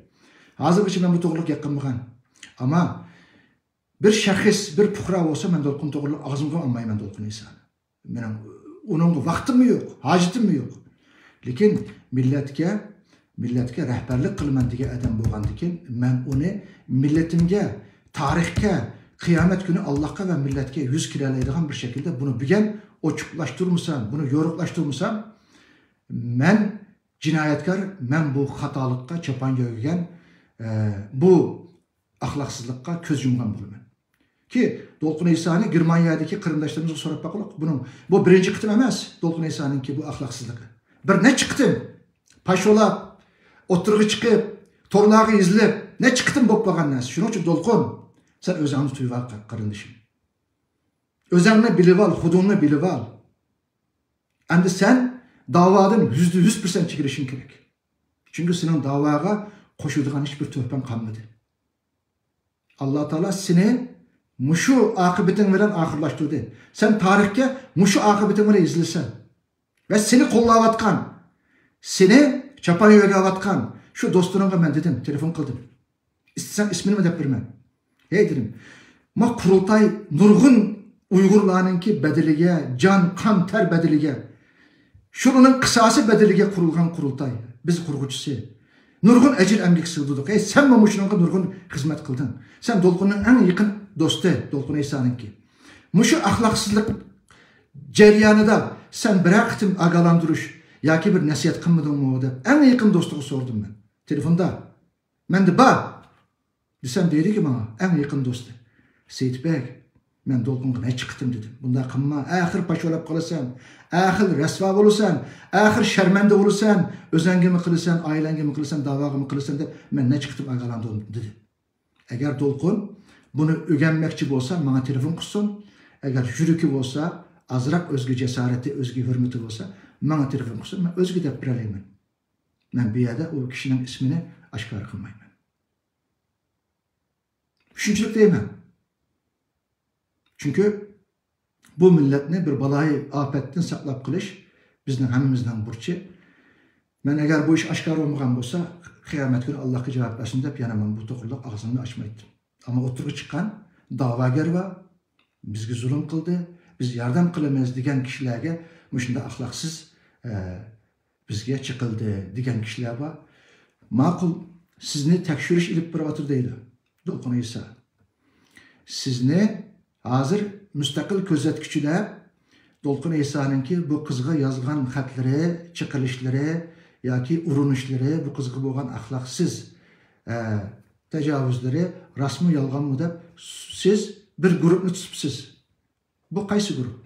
Hazır için ben bu doğruluk yakınmıgan. Ama bir şahıs, bir pukra olsa ben Dolkun doğruluk ağzımda almayım ben Dolkun İsa'nı. Benim onun vaktim mi yok, hacetim mi yok. Lakin milletke rehberlik kılman diye adam boğandı ki, ben onu milletimge, tarihke, kıyamet günü Allah'a ve milletke yüz kirelaydıgan bir şekilde bunu bilen oçuklaştırmışsam, bunu yoruklaştırmışsam, ben cinayetkar, ben bu hatalıkka çapan göğügen, bu ahlaksızlıkka köz yumgan bulman. Ki Dolkun İsa'nı Germanya'daki kırımdaşlarımıza sorup bakalım. Bu birinci kıtım emez Dolkun İsa'nın ki bu ahlaksızlığı. Bir ne çıktım? Paşolap, oturgu çıkıp, tornağı izlep, ne çıktım bokbagan nas. Şunun için Dolkun, sen özanı tuyuval kardeşim. Özanını bilival, hudununu bilival. Endi sen davadan %100% çekilişin gerek. Çünkü senin davaga koşulduğun hiçbir töhben kalmadı. Allah Teala seni muşu akıbetin veren ahırlaştırdı. Sen tarihke muşu akıbetin veren izlesen ve seni kollavatkan, seni çapan yögavatkan şu dostuna ben dedim, telefon kıldım. İstesen ismini mi depirmem? Hey dedim, ma kurultay nurgun Uygurlarınki bedelige, can, kan, ter bedelige, şunun kısası bedelige kurulgan kurultay, biz kurgucusu. Nurgun ecir emlik sığdırdık. Hey sen mamuşununla Nurgun hizmet kıldın. Sen Dolkun'un en yakın dostu, Dolkun İsa'nınki. Muşu ahlaksızlık ceryanı da sen bıraktın agalandırış, ya ki bir nasihat kılmadın mı da en yakın dostluğu sordum ben. Telefonda. Ben de ba. Desem dedi ki bana en yakın dostu. Seyit Bey, ben Dolkun'a ne çıktım dedim. Bunda kılma, ahir paşolap kalısan, ahir resva olursan, ahir şermende olursan, özengimi kılırsan, ailengimi kılırsan, davagımı kılırsan da ben ne çıktım agalandım dedi. Eğer Dolkun bunu öğrenmekçi olsa bana telefon kutsun. Eğer jürükü olsa, azrak özgü cesareti, özgü hürmeti olsa bana telefon kutsun. Ben özgü de bireleyim. Ben bir yerde o kişinin ismini aşkar kılmayayım. Üçüncülük değmem. Çünkü bu milletini bir balayı afetten saklap kılış bizden hemimizden burçu. Ben eğer bu iş aşkar olmayan olsa kıyamet günü Allah'a cevap versin deyip yanamam bu tokuluk ağzımı açmaydım. Ama oturup çıkan davager var, bizge zulüm kıldı, biz yardım kılamayız diyen kişilerge müşünde ahlaksız bizge çıkıldı diyen kişiler var. Makul sizni tekşürüş ilip bir atır değil. Dolkun İsa. Sizni hazır müstakil gözetküçüler Dolkun İsa'nınki bu kızga yazgan hatları, çıkılışları yoki urinishları, bu kızga bo'lgan ahlaksız tecavüzleri rasmı yalgan mı da siz bir grupni tutupsiz. Bu qaysi grup?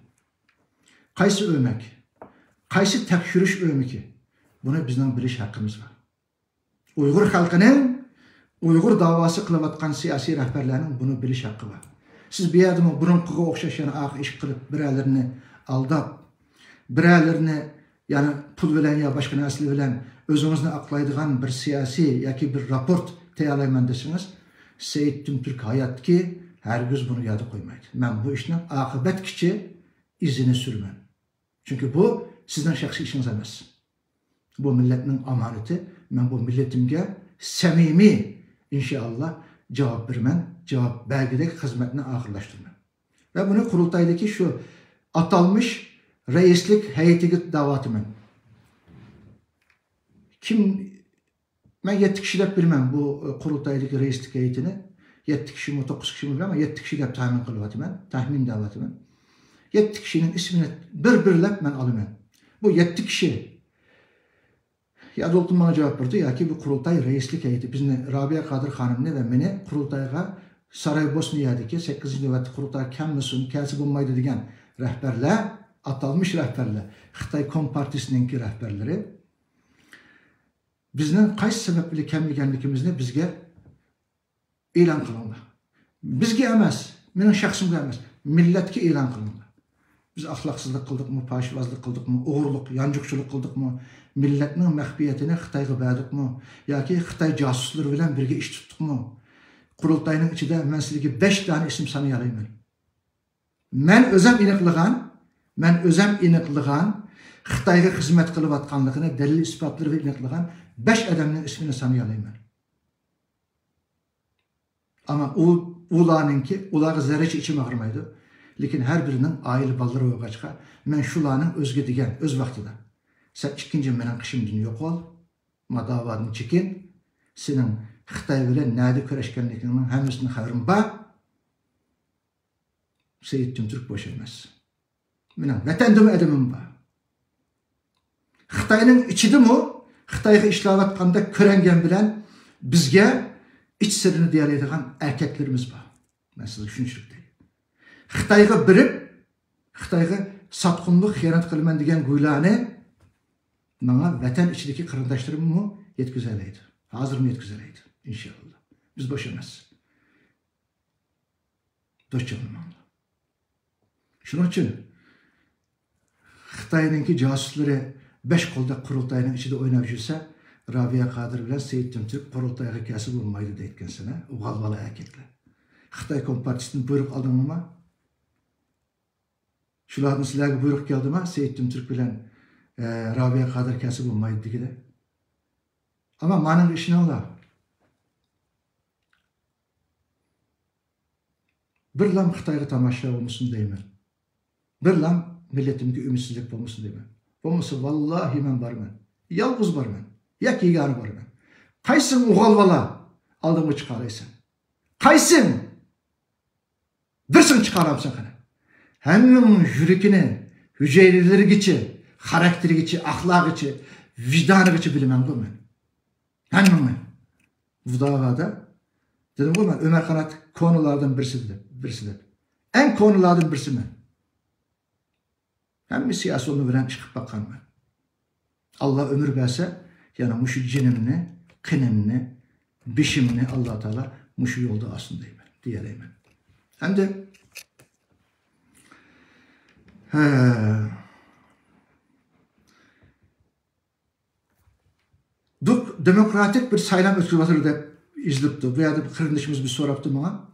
Qaysi ömek? Qaysi tekşürüş ömeki? Bunu bizden biliş hakkımız var. Uygur halkının Uygur davası kılavatkan siyasi rehberlerinin bunu biliş hakkı var. Siz bir yerde burunkuga okşaşan ağ iş kılıp birerlerini aldap, birerlerini yani pul bilen ya başka nesli bilen özünüzü aklaydıgan bir siyasi yoki bir raport tayarlayman desiniz, Seyit Tümtürk hayat ki hergiz bunu yada koymaydı. Ben bu işin akıbet kiçi izini sürmən. Çünki bu sizden şəxsi işiniz emas. Bu milletin amaneti. Ben bu milletimge səmimi inşallah cevap vermən, cevap belgedeki hizmetini ahırlaştırmən. Ve bunu kurultaydaki şu atalmış reislik heyetigi davatımın. Ben 7 kişi dep bilmem bu kurultaydaki reislik heyetini. 7 kişi mi 9 kişi mi bilmem ama 7 kişi dep tahmin kılıvatımın, tahmin davatımın. 7 kişinin ismini bir-birlep ben alımın. Bu 7 kişi ya Doltun bana cevap verdi ya ki bu kurultay reislik heyeti bizni Rabia Kadir Hanım'ını ve beni kurultayga Saraybosniya'daki 8. nöbetli kurultay kemmisin, kelsi bulmaydı degen rehberler, atalmış rehberler, Xitay Kompartisininki rehberleri bizden qaysi sebeple kemligenlikimizni bizge ilan kılındı. Bizge emas, benim şahsımga emas, milletke ilan kılındı. Biz ahlaksızlık kıldık mı, paşvazlık kıldık mı, uğurluk, yancıkçılık kıldık mı, milletinin mehbiyetini Xitayga verdik mi, ya ki Xitay casusları bilen birge iş tuttuk mu? Kurultayının içinde ben sizge 5 tane isim sanıyalayım. Men özem iniqliğan, Xitayga hizmet kılıp atkanlıqını, delil ispatları ve iniqliğan 5 adamın ismini sanıyalayım. Ama ularga zerreçi içim ağrımaydı. Lekin her birinin aile balları olgaçka, men şularning özge degen, öz vaqtida. Sen ikinci menen qishimdan yo'q ol, ma davadan chekin, senin Xitay bilan nadi kurashganligingning hammasini xabarim bor. Seyit Tümtürk boş emas. Mening vatandim adamim bor. Xitayning ichidimi, Xitayga ishlab atganda ko'rangan bilan bizga iç sirrini deyaladigan erkeklerimiz bor. Men sizga tushuntirib deyman. Xitayga birib, Xitayga satqınlıq, xiyanat qilman degan go'ylarni bana vatan ichidagi qarindoshlarimizni yetkazaydi. Hozirmi yetkazaydi inşallah. Biz boş emas. Do'stlarimiz. Shuning uchun Xitoyning jasuslari 5 qo'lda qurultayning ichida o'ynab yursa, Rabia Kadir bilan Seyit Tümtürk qurultayga kasib bo'lmaydi deyotgansana, g'alvala erkeklar. Xitoy Kompartiyasidan buyruq oldingmi? Shulardan sizlarga buyruq keldimi? Seyit Tümtürk bilan Rabia Kadir kasib bo'lmaydi degida. Ama mening ishim ola. Bir lam Xitoyga tomosha bo'lmasin deyman. Bir lam milletimga ümidsizlik bo'lmasin deyman. Bo'lmasa vallahi men borman. Yolg'iz borman. Yoki yegari borman. Qaysin o'g'alvala oldimga chiqaraysan? Qaysin? Birsin chiqaramsan qana. Hammaning yuragini, hücrelerigichi, xarakterigichi, axloqichi, vijdonigichi bilaman men. Hammaning. Bu davada dedim ki ben Ömer Kanat konulardan birisidir. En konulardan birisi mi? Hem bir siyasi onu veren çıkıp bakan mı? Allah ömür verse yani muşu cinimini, kınimini, bişimini Allah Teala muşu yolda aslındayım diyereyim. Hem de demokratik bir saylam ötküvatırı da izlipti. Veya da bir kırındışımız bir soraptı bana.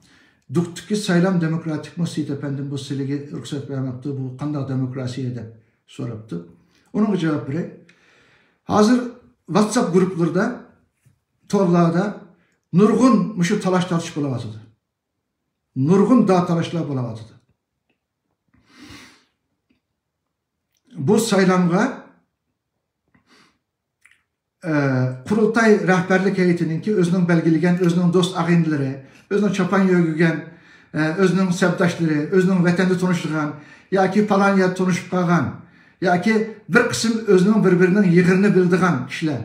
Duktuki saylam demokratik mi Seyit Efendim bu silegi ruhsat vermekti. Bu kanda demokrasiye de soraptı. Onun cevap vereyim. Hazır WhatsApp gruplarda, torlarda nurgun muşu talaş tartış bulavatıdı. Nurgun dağ talaşlar bulavatıdı. Bu saylamga Kurultay rehberlik heyetininki özünün belgilegen, özünün dost ağinleri, özünün çapan yögügen, özünün sevdaşları, özünün vatanda tanıştıran, ya ki falan yer tanışıp kalgan, ya ki bir kısım özünün birbirinin yığırını bildiğen kişiler.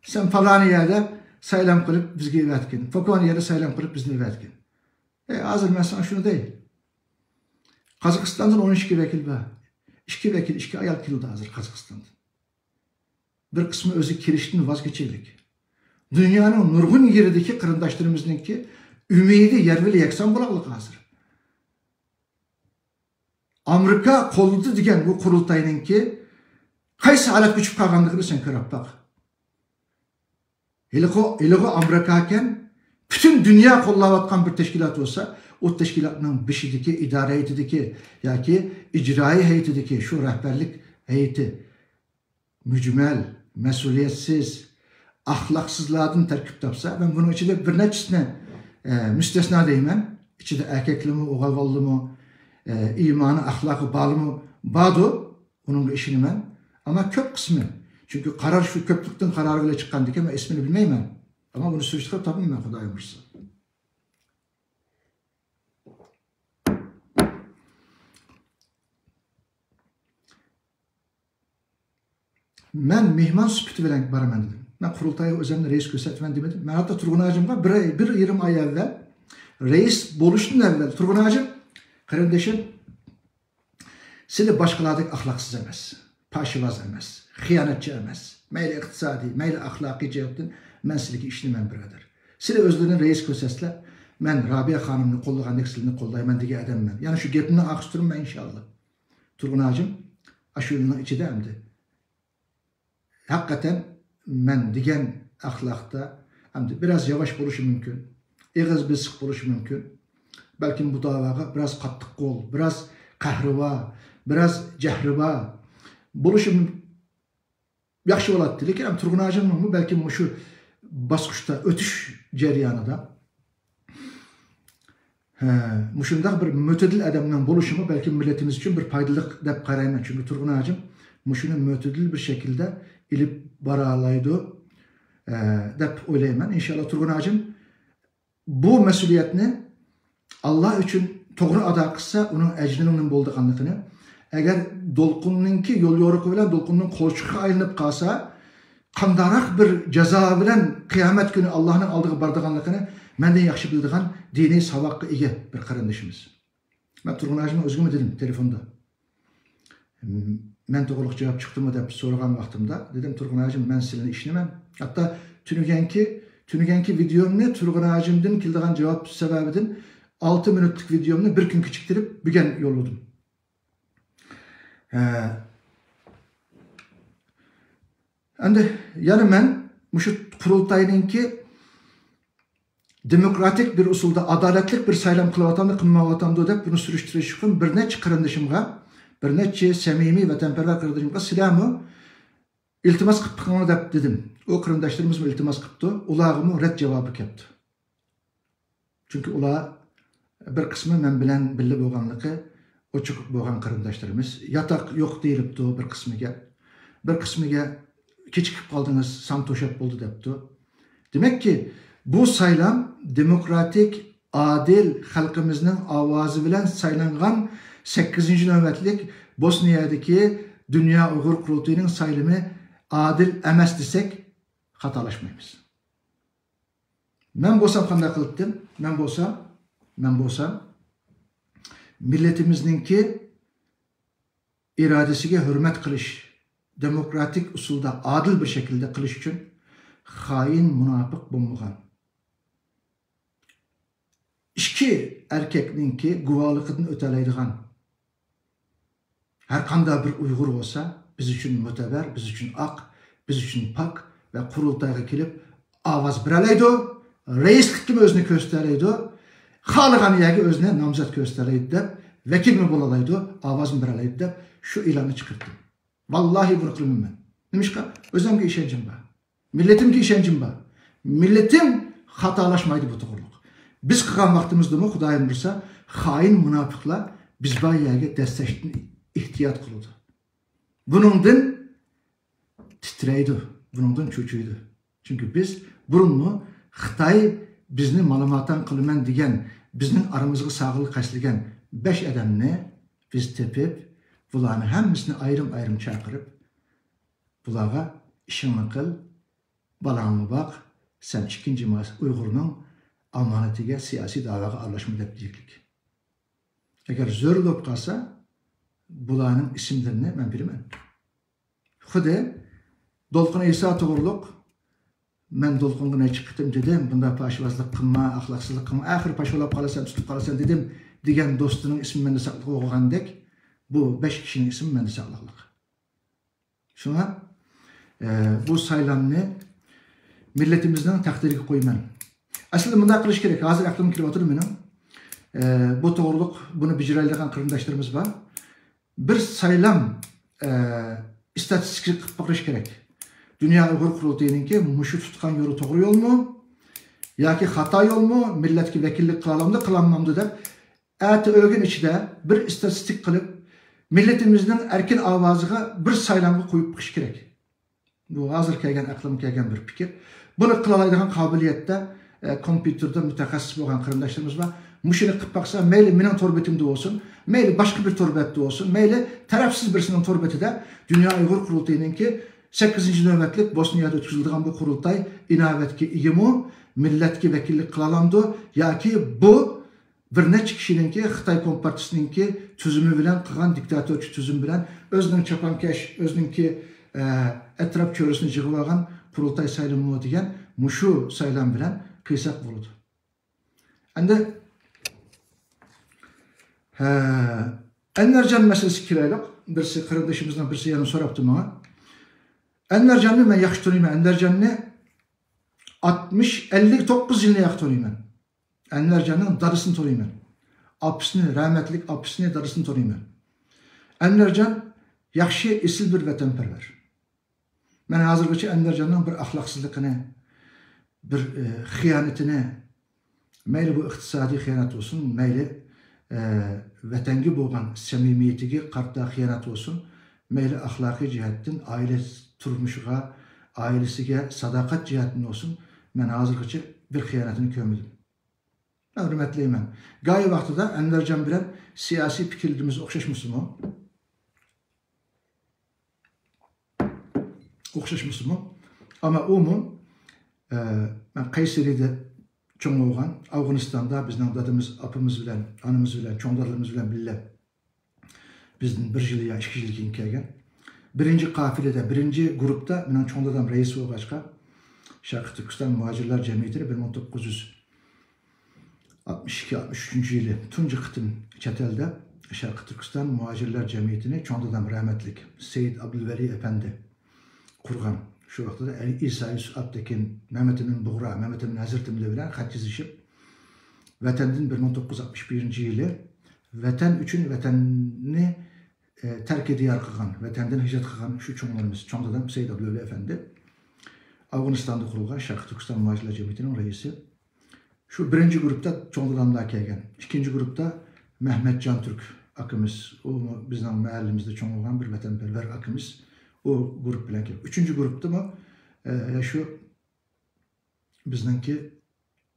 Sen falan yerde saylam kılıp bizge evetkin, falan yerde saylam kılıp bizne evetkin. Hazır ben sana şunu değil. Kazakistan'dan 12 vekil var. 2 vekil, 2 ayal kildi hazır Kazakistan'dan. Bir kısmı özü kiriştin vazgeçirdik. Dünyanın nurgun yerideki kırındaşlarımızınki ümidi yerveli yaksan bulaklık hazır. Amerika kolludu degen bu kurultayınki kaysi alat güçüp kalganlıkını sen körüp bak. Hele o Amerika iken bütün dünya qo'llayotgan bir teşkilat olsa, o teşkilatning beshidagi idora heyetideki yoki icraî heyetideki şu rehberlik heyeti mücmel, mesuliyetsiz, ahlaksızlardan terkip tapsa, ben bunun içinde bir nechasini müstesna deyman. İçinde erkeklimi, oğalvallimi, imanı, ahlakı, bağlımı, badu, onun işini ben. Ama köp kısmı. Çünkü karar şu köplükten kararı bile çıkan diken ben ismini bilmeyim. Ama bunu sürüştürüp tabii ben Xudayımızsa. Ben mihman süpütü bilen baraman dedim. Ben kurultayı özellikle reis göstertmen demedim. Ben hatta Turgun Ağacım'a bir yarım ay evvel reis boluşundan evvel Turgun Ağacım kardeşim seni başkalardık ahlaksız emez, paşivaz emez, hıyanetçi emez. Meyli iktisadi, meyli ahlaki cihetten ben siliki işlemem birader. Seni özlerinin reis gösterse ben Rabia Hanım'ın kollagan eksilini kollayman diye edemem. Yani şu gepini akıştırım ben inşallah. Turgun Ağacım aşırının içi de emdi. Hakikaten ben digen ahlakta biraz yavaş buluşu mümkün. Eğiz bir sık buluşu mümkün. Belki bu davaga biraz kattık kol, biraz kahriva, biraz cehriva buluşu yaxşı oladı. Lekin Turgun Ağacım'ın belki şu basqışta ötüş ceryanıda muşundaq bir mötedil adamdan buluşumu belki milletimiz için bir faydalık dep qarayman. Çünkü Turgun Ağacım muşunu mötedil bir şekilde ilip baralaydı dep oylayman. İnşallah Turgun Ağacım bu mesuliyetini Allah için doğru ada kılsa onun ecrinin bolduğanlığını, eğer dolkununki yol yoruqu bilen dolkunun kolçuğu aylanıp kalsa, kandarak bir ceza bilen kıyamet günü Allah'ın aldığı bardağanlığını menden yaxşı bildiğin dini savakı ege bir kardeşimiz. Ben Turgun Ağacım'a özgümü dedim telefonda. Ben doğruluk cevap çıktı mı deyip sorulan vaktimde dedim Turgun Ağacım ben senin işlemem. Hatta tünügenki videomni Turgun Ağacım'dan kildiğin cevap sebebidin 6 minutluk videomni bir gün küçüktirip bügen yolladım. Yani ben şu kurultayınki demokratik bir usulda adaletlik bir saylam kılavatamda kılmavatamda dep bunu sürüştürüş için bir neçe kardeşimga, bir neçe samimi ve temperver kardeşimga silahımı iltimas kıptıklarını dep dedim. O kardeşlerimiz mi iltimas kıptı, ulağımı red cevabı yaptı. Çünkü ulağı bir kısmı ben bilen billi boğanlığı o çıkıp boğan kardeşlerimiz. Yatak yok deyilipti o bir kısmıga. Bir kısmıga keçikip kaldınız, samtoşap oldu depti. Demek ki bu saylam demokratik, adil halkımızın avazı bilen saylangan 8. nöbetlik Bosniya'daki Dünya Uygur Kurultayı'nın saylamı adil emes desek hatalaşmayız. Ben bolsam qanday qilibdim? Ben bolsam milletimizdeki iradesiga hürmet kılış, demokratik usulda adil bir şekilde kılış için hain münafık bulmagan. İki erkekninki guvalıqını öteleydiğen her kanda bir Uygur olsa biz için müteber, biz için ak, biz için pak ve kurultayga kelip avaz biralaydı, reislikimi özünü göstereydi, xalığan yagi özüne namzat göstereydi dep, vekil mi bolalaydı, avaz mı biralaydı dep şu ilanı çıkarttım. Vallahi bunu kılmam ben. Demişka, özlemge işencim var. Milletimki işencim var. Milletim hatalaşmaydı bu doğruluk. Biz kıkan vaktimizde mi Xudayım bilsa, hain münafıklar biz bayağı destekten ihtiyat kılıdı. Bunundan titreydi. Bunundan çocuğuydu. Çünkü biz burunmu Xitay bizni malumatan kılmen diyen, bizning aramızga sağlık kaçlıgen 5 adamni biz tepip, bularni hammasini ayrım chaqirib, bularga ishingni qil, balangni baq, sen ikkinchi Uyg'urning amonatiga siyosiy da'voga aralashma deb deylik. Agar zo'r bo'lib qolsa, bularning ismlarini men bilaman. Xudo Dolqun İsa to'g'riliq men Dolqunga chiqdim dedim, bunda paşvazlık qilma, axloqsizlik qilma, axir paşvalab qolasan, tutib qolasan dedim degan do'stining ismi menda saqlab qo'ygandek, bu 5 kishining ismi menda saqlaqliq. Şuna bu saylamni milletimizden takdiriga qo'yman. Aslında bunday qilish kerak. Hozir aqlim kirib o'tirdi mening. Bu to'g'riliq buni bijiraydigan qarindoshlarimiz bor. Bir saylam istatistika qilib baqirish kerak. Dünya Uyghur Qurultayınınki muşu tutkan yolu doğru yol mu? Yoki xato yol mu? Milletki vekillik kılalamdı, kılanmamdı deb ati ögün içinde bir istatistik qilib milletimizin erkin avazıga bir saylamga qo'yib qo'yish kerak. Bu hozir kelgan aqlim kelgan bir fikir. Buni qila oladigan qobiliyatda kompüterda mutaxassis bo'lgan qarindoshlarimiz bor. Mushuni qilib baqsa, mayli mening torbetimda olsun, mayli boshqa bir torbetda olsun, mayli tarafsiz birisining torbetida Dünya Uyghur Qurultayınınki 8. növbetlik Bosniyada o'tkazilgan bu qurultay inovatga egimi, millatga vakillik qila olamdi yoki bu bir necha kishininki Xitoy Kompartiyasininki tuzumi bilan qilgan diktatorchi tuzum bilan o'zining chapankash, o'zininki atrof cho'risini yig'ib olgan qurultay saylami degan mushu saylam bilan qiysoq bo'ladi. Endi Enlercan meselesi kiraylik. Birisi qarindoshimizdan birisi yana so'rabdi menga. Enlercan'ı ben yaxshi tanıyman. Enlercan'ı 60-59 yılını yaxshi tanıyman. Enlercan'ın darısını tanıyman. Apısını, rahmetlik apısını, darısını tanıyman. Enlercan yaxshi esil bir vatanperver. Ben hazırgacha Enlercan'ın bir ahlaksızlığını, bir xiyanetini, mayli bu iqtisadi xiyanat olsun, mayli vatanga bo'lgan samimiyatiga qarta xiyanat olsun, mayli axloqiy jihatdan aile turmushiga, ailesiga sadoqat jihatdan olsun, men hozirgacha bir xiyanatini ko'rmadim. Ben hurmatlayman. Gayi vaqtida Enlercan bilan siyosiy fikrlarimiz o'xshashmisimi? O'xshashmisimi? Ama umu ben Kayseri'de çoğun olgan, Afganistan'da bizden dadımız, apımız bilen, anımız bilen, çoğundarlarımız bilen bile bizden bir yıl ya 2 yıl kelgen. Birinci kafilede, birinci grupta benim çoğundarlarım reisi olgaçka Şarkı Türkistan Muhacirler Cemiyeti 1962-63 yılı tuncu kıtım çetelde Şarkı Türkistan Muhacirler Cemiyeti'ni çoğundarlarım rahmetlik Seyyid Abdülveli Efendi kurgan. Şu vaxtda da İsa Yusuf Abtekin, Mehmet Emin Buğra, Mehmet Emin Hazretimle bilen xat yazışıp Vatan'ın 1961 yılı Vatan üçün vatanını terk ediyar qılgan, vatandan hicret qılgan şu çoğunlarımız, çoğunlardan Seyyid Abdülveli Efendi Afganistan'da kurulgan Şarkı Türkistan Muhacirler Cemiyeti'nin reisi. Şu birinci grupta çoğunlardan daha kelgen. İkinci grupta Mehmet Can Türk akımız, o bizden mahallemizde çoğunluğun bir vatanperver akımız. O grup bilen keldi. Üçüncü grupta mı şu bizdeki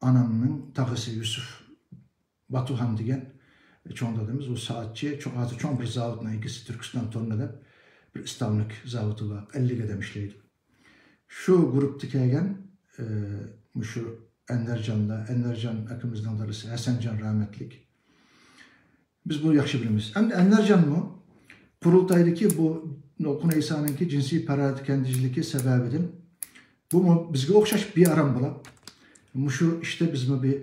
anamın tağısı Yusuf Batuhan degan çoğundadığımız o saatçi, çoğun bir zavutla ikisi Türkistan tornada bir İslamlık zavutu var. 50 gedem işleydi. Şu grupta kelgen şu Enlercan akımızdan darısı Hasancan rahmetlik. Biz bunu yaxşı bilimiz. Enlercan mı? Kurultaydaki bu Dolqun İsa'nınki cinsi parakendiciliki sebebidir. Bu mu bizge o'xshash bir aram bola. Şu işte bizmi bir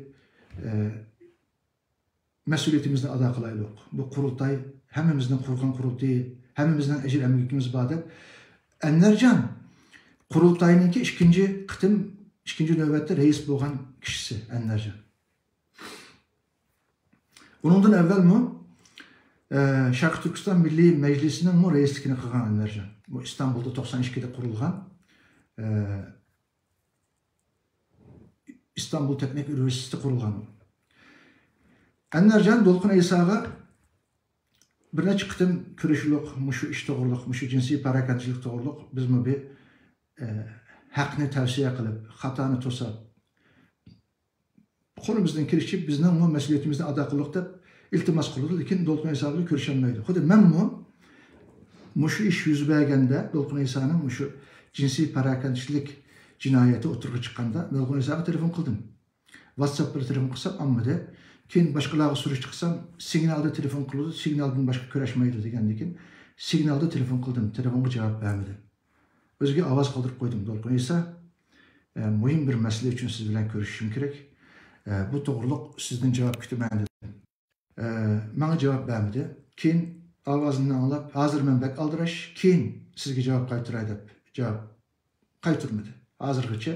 mas'uliyatimizni ado qilaylik. Bu qurultay hammamizning qurgan qurultay, hammamizning ajr emgikimiz bor deb. Enlercan qurultayninki ikinci növbette reis bo'lgan kishisi Enlercan. Bundan evvel mi? Şarkı Türkistan Milli Meclisi'nin mu reislikini qılgan Enlercan. Bu İstanbul'da 92'de kurulgan İstanbul Teknik Üniversitesi kurulgan. Enlercan Dolqun İsa'ga bir neçe qitim kurashlik, mushu ish to'g'riliq, mushu jinsiy parakandchilik to'g'riliq bizmi bir haqni tavsiya qilib, xatoni to'sab, qo'limizdan kelishib bizning bu mas'uliyatimizni ado qildik deb iltimos qildi, lekin Dolqun İsa bilan ko'risholmaydi. Xuddi men mushu ish yuz berganda Dolqun İsa'ning mushu jinsiy parakandchilik jinoyati o'tirg'i chiqqanda Dolqun İsa'ga telefon qildim. WhatsApp bilan telefon qilsam olmadi. Keyin boshqalarga surish chiqsam, signalda telefon qildi, signaldan boshqa ko'rashmaydi degandan keyin signalda telefon qildim, telefonga javob bermadi. O'ziga ovoz qoldirib qo'ydim. Dolqun İsa, muhim bir masala uchun siz bilan ko'rishishim kerak. Bu to'g'riliq sizdan javob kutaman dedim. Bana cevap vermedi. Keyin ovozini anglab, hozir men bak aldirash, keyin sizga javob qaytaray deb javob qaytarmadi. Hozirgacha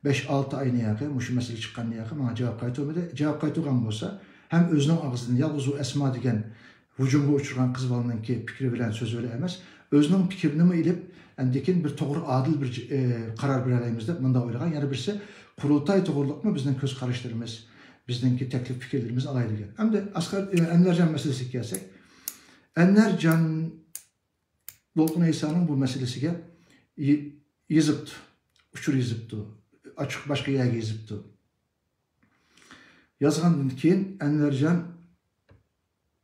5-6 ay niyaqı, muşu mesele çıqqan niyaqı bana cevap qaytırmadı. Cevap qaytırgan bolsa, hem özünün ağzından yalnız o Esma degen hücumga uçurgan kız balanın ki fikri bilen söz öyle emas, özünün fikrini mi ilip, endekin bir toğru adil bir karar vereleyimiz de bunda oylagan. Yani birisi kurultay toğruluk mu bizden köz karıştırmamız, bizdenki teklif fikirlerimiz alaydı gel. Hem de Envercan meselesi gelsek, Envercan Dolkun Eysa'nın bu meselesiga yazıptı, uçur yazıptı, açık başka yerge yazıptı. Yazgandan keyin Envercan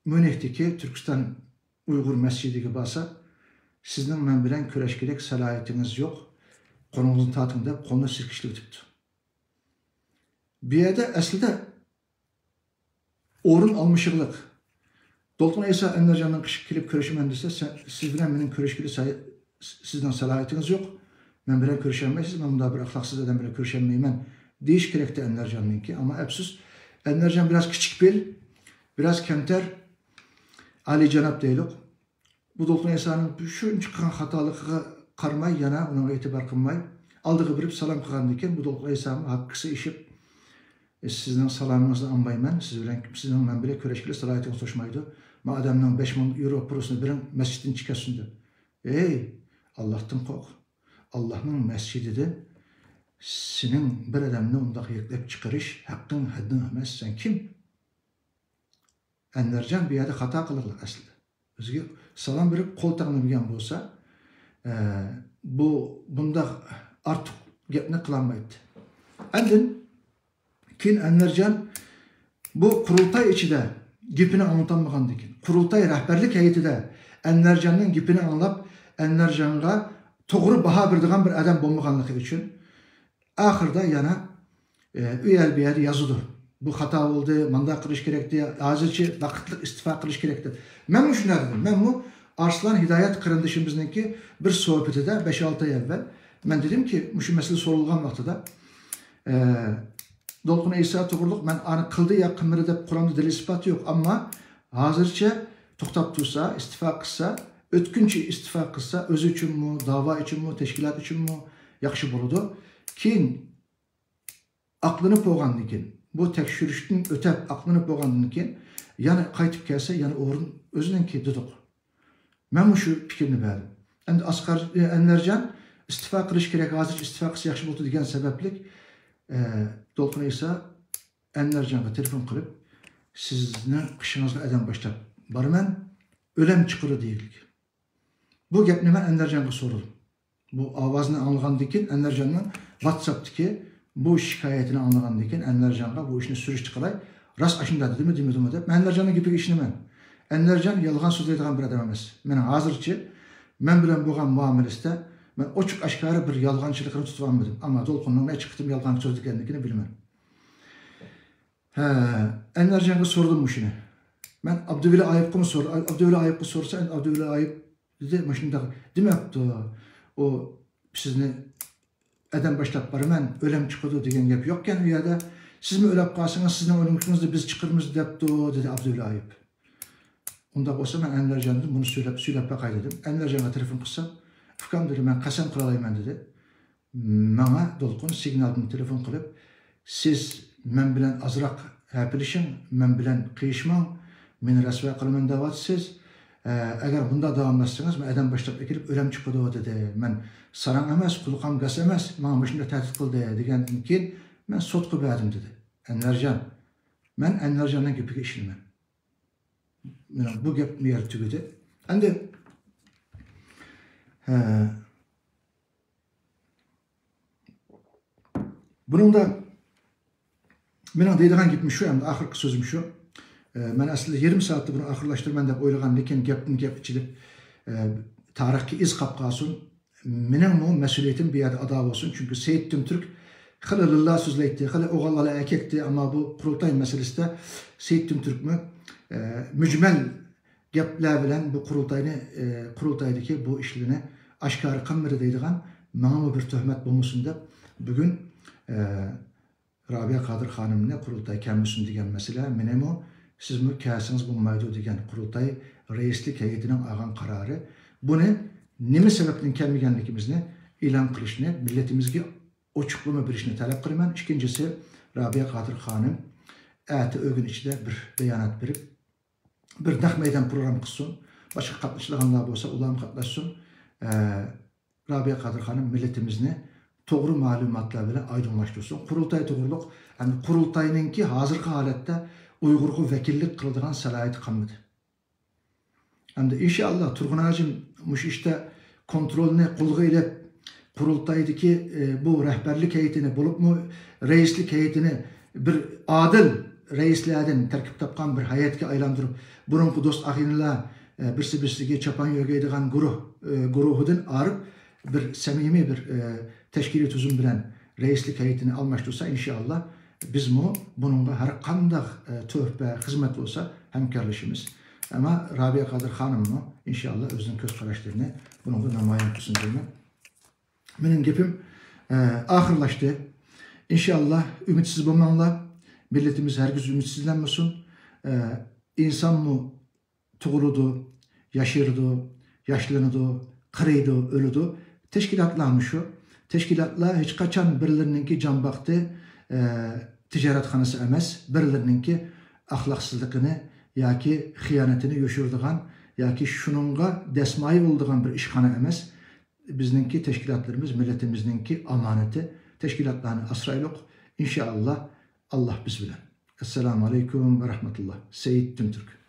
Münih'teki Türkistan Uygur Mescidiga basa, sizden men bilen köreşkilik salayetiniz yok, konunuzun tatında konu silkişli ötüptü. Bir yerde aslında orun almışıqlık. Dolkun Eysa Envercan'dan kelip körüşemen dese, siz bilen benim körüşkili sizden salayetiniz yok. Men bilen körüşenmeysiz, men bunda bir ahlaksız eden bilen körüşenmeymen deyiş gerekti Envercan'ınki. Ama epsiz, Envercan biraz küçük bil, biraz kemter, Ali Cenab deylik. Bu Dolkun Eysa'nın şu çıkan hatalıqqa qarmay, yana ona etibar qilmay, aldığı birip salam qilgan ekan, bu Dolkun Eysa'nın haqqısı işip, sizden salamınızı anbayman, sizden men bile köreşkili salayetiniz hoşmaydı. Ma adamdan 5.000 euro purusunu birin mescidin çıkasındı. Ey, Allah'tan kork. Allah'ın mescidide senin bir adamını ondaki yeklep çıkarış, hakkın haddin emas. Sen kim? Envercan bir yerde hata kılırlar aslında. Özge salam verip kol tanımayan bolsa, bunda artık gepni kılanmaydı. Andın keyin Envercan bu kurultay içinde gipini anlatanmagan dekin. Kurultay rehberlik heyetide Envercan'ın gipini anlap Envercan'a toğru baha birdiğen bir adam bolmaganlığı için ahırda yana üyel bir yer yazıdı. Bu hata oldu, manda kılış gerekti, hazırçı vakitli istifa kılış gerekti. Ben mi şuna dedim? Ben bu Arslan Hidayet kırındışımızdaki bir sohbeti de 5-6 ay evvel ben dedim ki şu mesele sorulgan vaxtıda Dolkun Eysa toğruluk ben kıldı ya kımırı dep Kur'an'da delil ispat yok ama hazırça toxtap tursa, istifa kılsa, ötkünçü istifa kılsa, özü için mi, dava için mi, teşkilat için mi yaxşı boludu. Keyin aklını boğandan keyin, bu tekşürüştün ötep aklını boğandan keyin, yani qaytıp gelse, yani orun özünden ki dedik. Ben şu fikrini verdim. Endi Envercan istifa kılış gerek, hazır istifa kılsa yaxşı boldu degen sebeplik Dolkun Eysa Envercan'a telefon kılıp sizden kışınızda eden başlap barmen ölem çıkırı deyilik. Bu gepni ben Envercan'a sordum. Bu avazını anlagan dekin Envercan'ın WhatsApp'taki bu şikayetini anlagan dekin Envercan'a bu işini sürüştü kalay. Rast aşında dedi mi demedim mi de. Envercan'ın gibi işini ben. Envercan yalgan söz eydigan bir adam emas. Men hazırçı men bilen bolgan muamelesinde ben oçuk aşkarı bir yalgancılıkını tutamadım. Ama Dolkun'un ne çıktım yalgan söz degenligini bilmem. Envercan'a sordum bu işini. Ben Abdülveli Ayıp'ı mı sordum? Abdülveli Ayıp'ı sorsa Abdülveli Ayıp dedi maşında değil mi yaptı o sizni eden başlap barmen ölem çıkıyordu degen gap yokken ya da siz mi ölep kalsanız sizden ölümünüzde biz çıkırmız depti dedi Abdülveli Ayıp. Onda olsa ben Envercan'dan bunu söylep bakaydım. Envercan'a telefon kılsam Fıkam dedi ben kasem kılalayım dedi. Bana Dolkun signalını telefon kılıp siz men bilen azrak hepilişin, men bilen kıyışman, meni rasva kılman davatsız. Eğer bunda davamlaşsanız ben eden başlap ekilip ölem çıkıdı dedi. Men saran emas, kulukam gas emas, bana başında tehdit kıldı degen keyin men sotku verdim dedi. Envercan. Men Envercan'dan gibi işilmem. Bu gep yer tügüdü. Endi bunun da benim deydiğim gitmiş şu hem de ahırkı sözüm şu. Ben aslında 20 saatte bunu ahırlaştırman dep oylagan lekin gep içilip tarihki iz kapqasın. Mening bu mesuliyetim bir yerde ada olsun. Çünkü Seyit Tümtürk xılalıllah sözleydi, xılal oğallalı erkekti ama bu kurultay meselesi de Seyit Tümtürk mü mücmel gepler bilen bu kurultaydaki bu işlerini aşkarı kammeri deydiğen bana bir töhmet bulmuşsun da bugün Rabia Kadir Hanım'la kurultay kelmesin degen mesele menem o siz mi kelsiniz bulmaydı degen kurultay reislik heyetinin ağan kararı bunu neme sebepten kelmegenlikimizni ilan kılışını milletimizge oçuqlama bir işini talep kılman. İkincisi, Rabia Kadir Hanım eti ögün içinde bir beyanat verip bir dak meydan program kılsın. Başka katlaşılığınlar olsa ulan katlaşsın. Rabia Kadir Hanım milletimizni doğru malumatlar bile aydınlaştırsın. Kurultay doğruluk, yani kurultayınki hazırki halette Uygur'u vekillik kıldığın salayeti kalmadı. Hem de inşallah Turgun Ağacın muş işte kontrolüne kulgu ile kurultaydaki bu rehberlik heyetini bulup mu reislik heyetini bir adil reislerden terkip tapkan bir hayatki aylandırıp burunku dost ahinler birisi çapan yögeydiğen guruhudun arıp bir samimi bir teşkili tüzüm bilen reislik heyetini almıştırsa inşallah biz mu bununla her kandak töhbe hizmet olsa hemkarlaşımız. Ama Rabia Kadir Hanım mu inşallah özün köz karıştırını bununla namayan kılsın deyim. Benim gepim ahırlaştı. İnşallah ümitsiz bulmanla milletimiz herkes ümitsizlenmesin. İnsan mı tuğuludu, yaşırdı, yaşlanıdı, kırıydı, ölüdü. Teşkilatlarmış şu. Teşkilatlar hiç kaçan birilerininki can baktı ticarethanası emes, birilerininki ahlaksızlıkını ya ki hıyanetini yoşurduğun ya ki şununla desmayı olduğun bir işhane emes. Bizninki teşkilatlarımız milletimizinki amaneti. Teşkilatlarını asraylık. İnşallah Allah biz bilen. Esselamu Aleyküm ve Rahmetullah. Seyyid Tümtürk.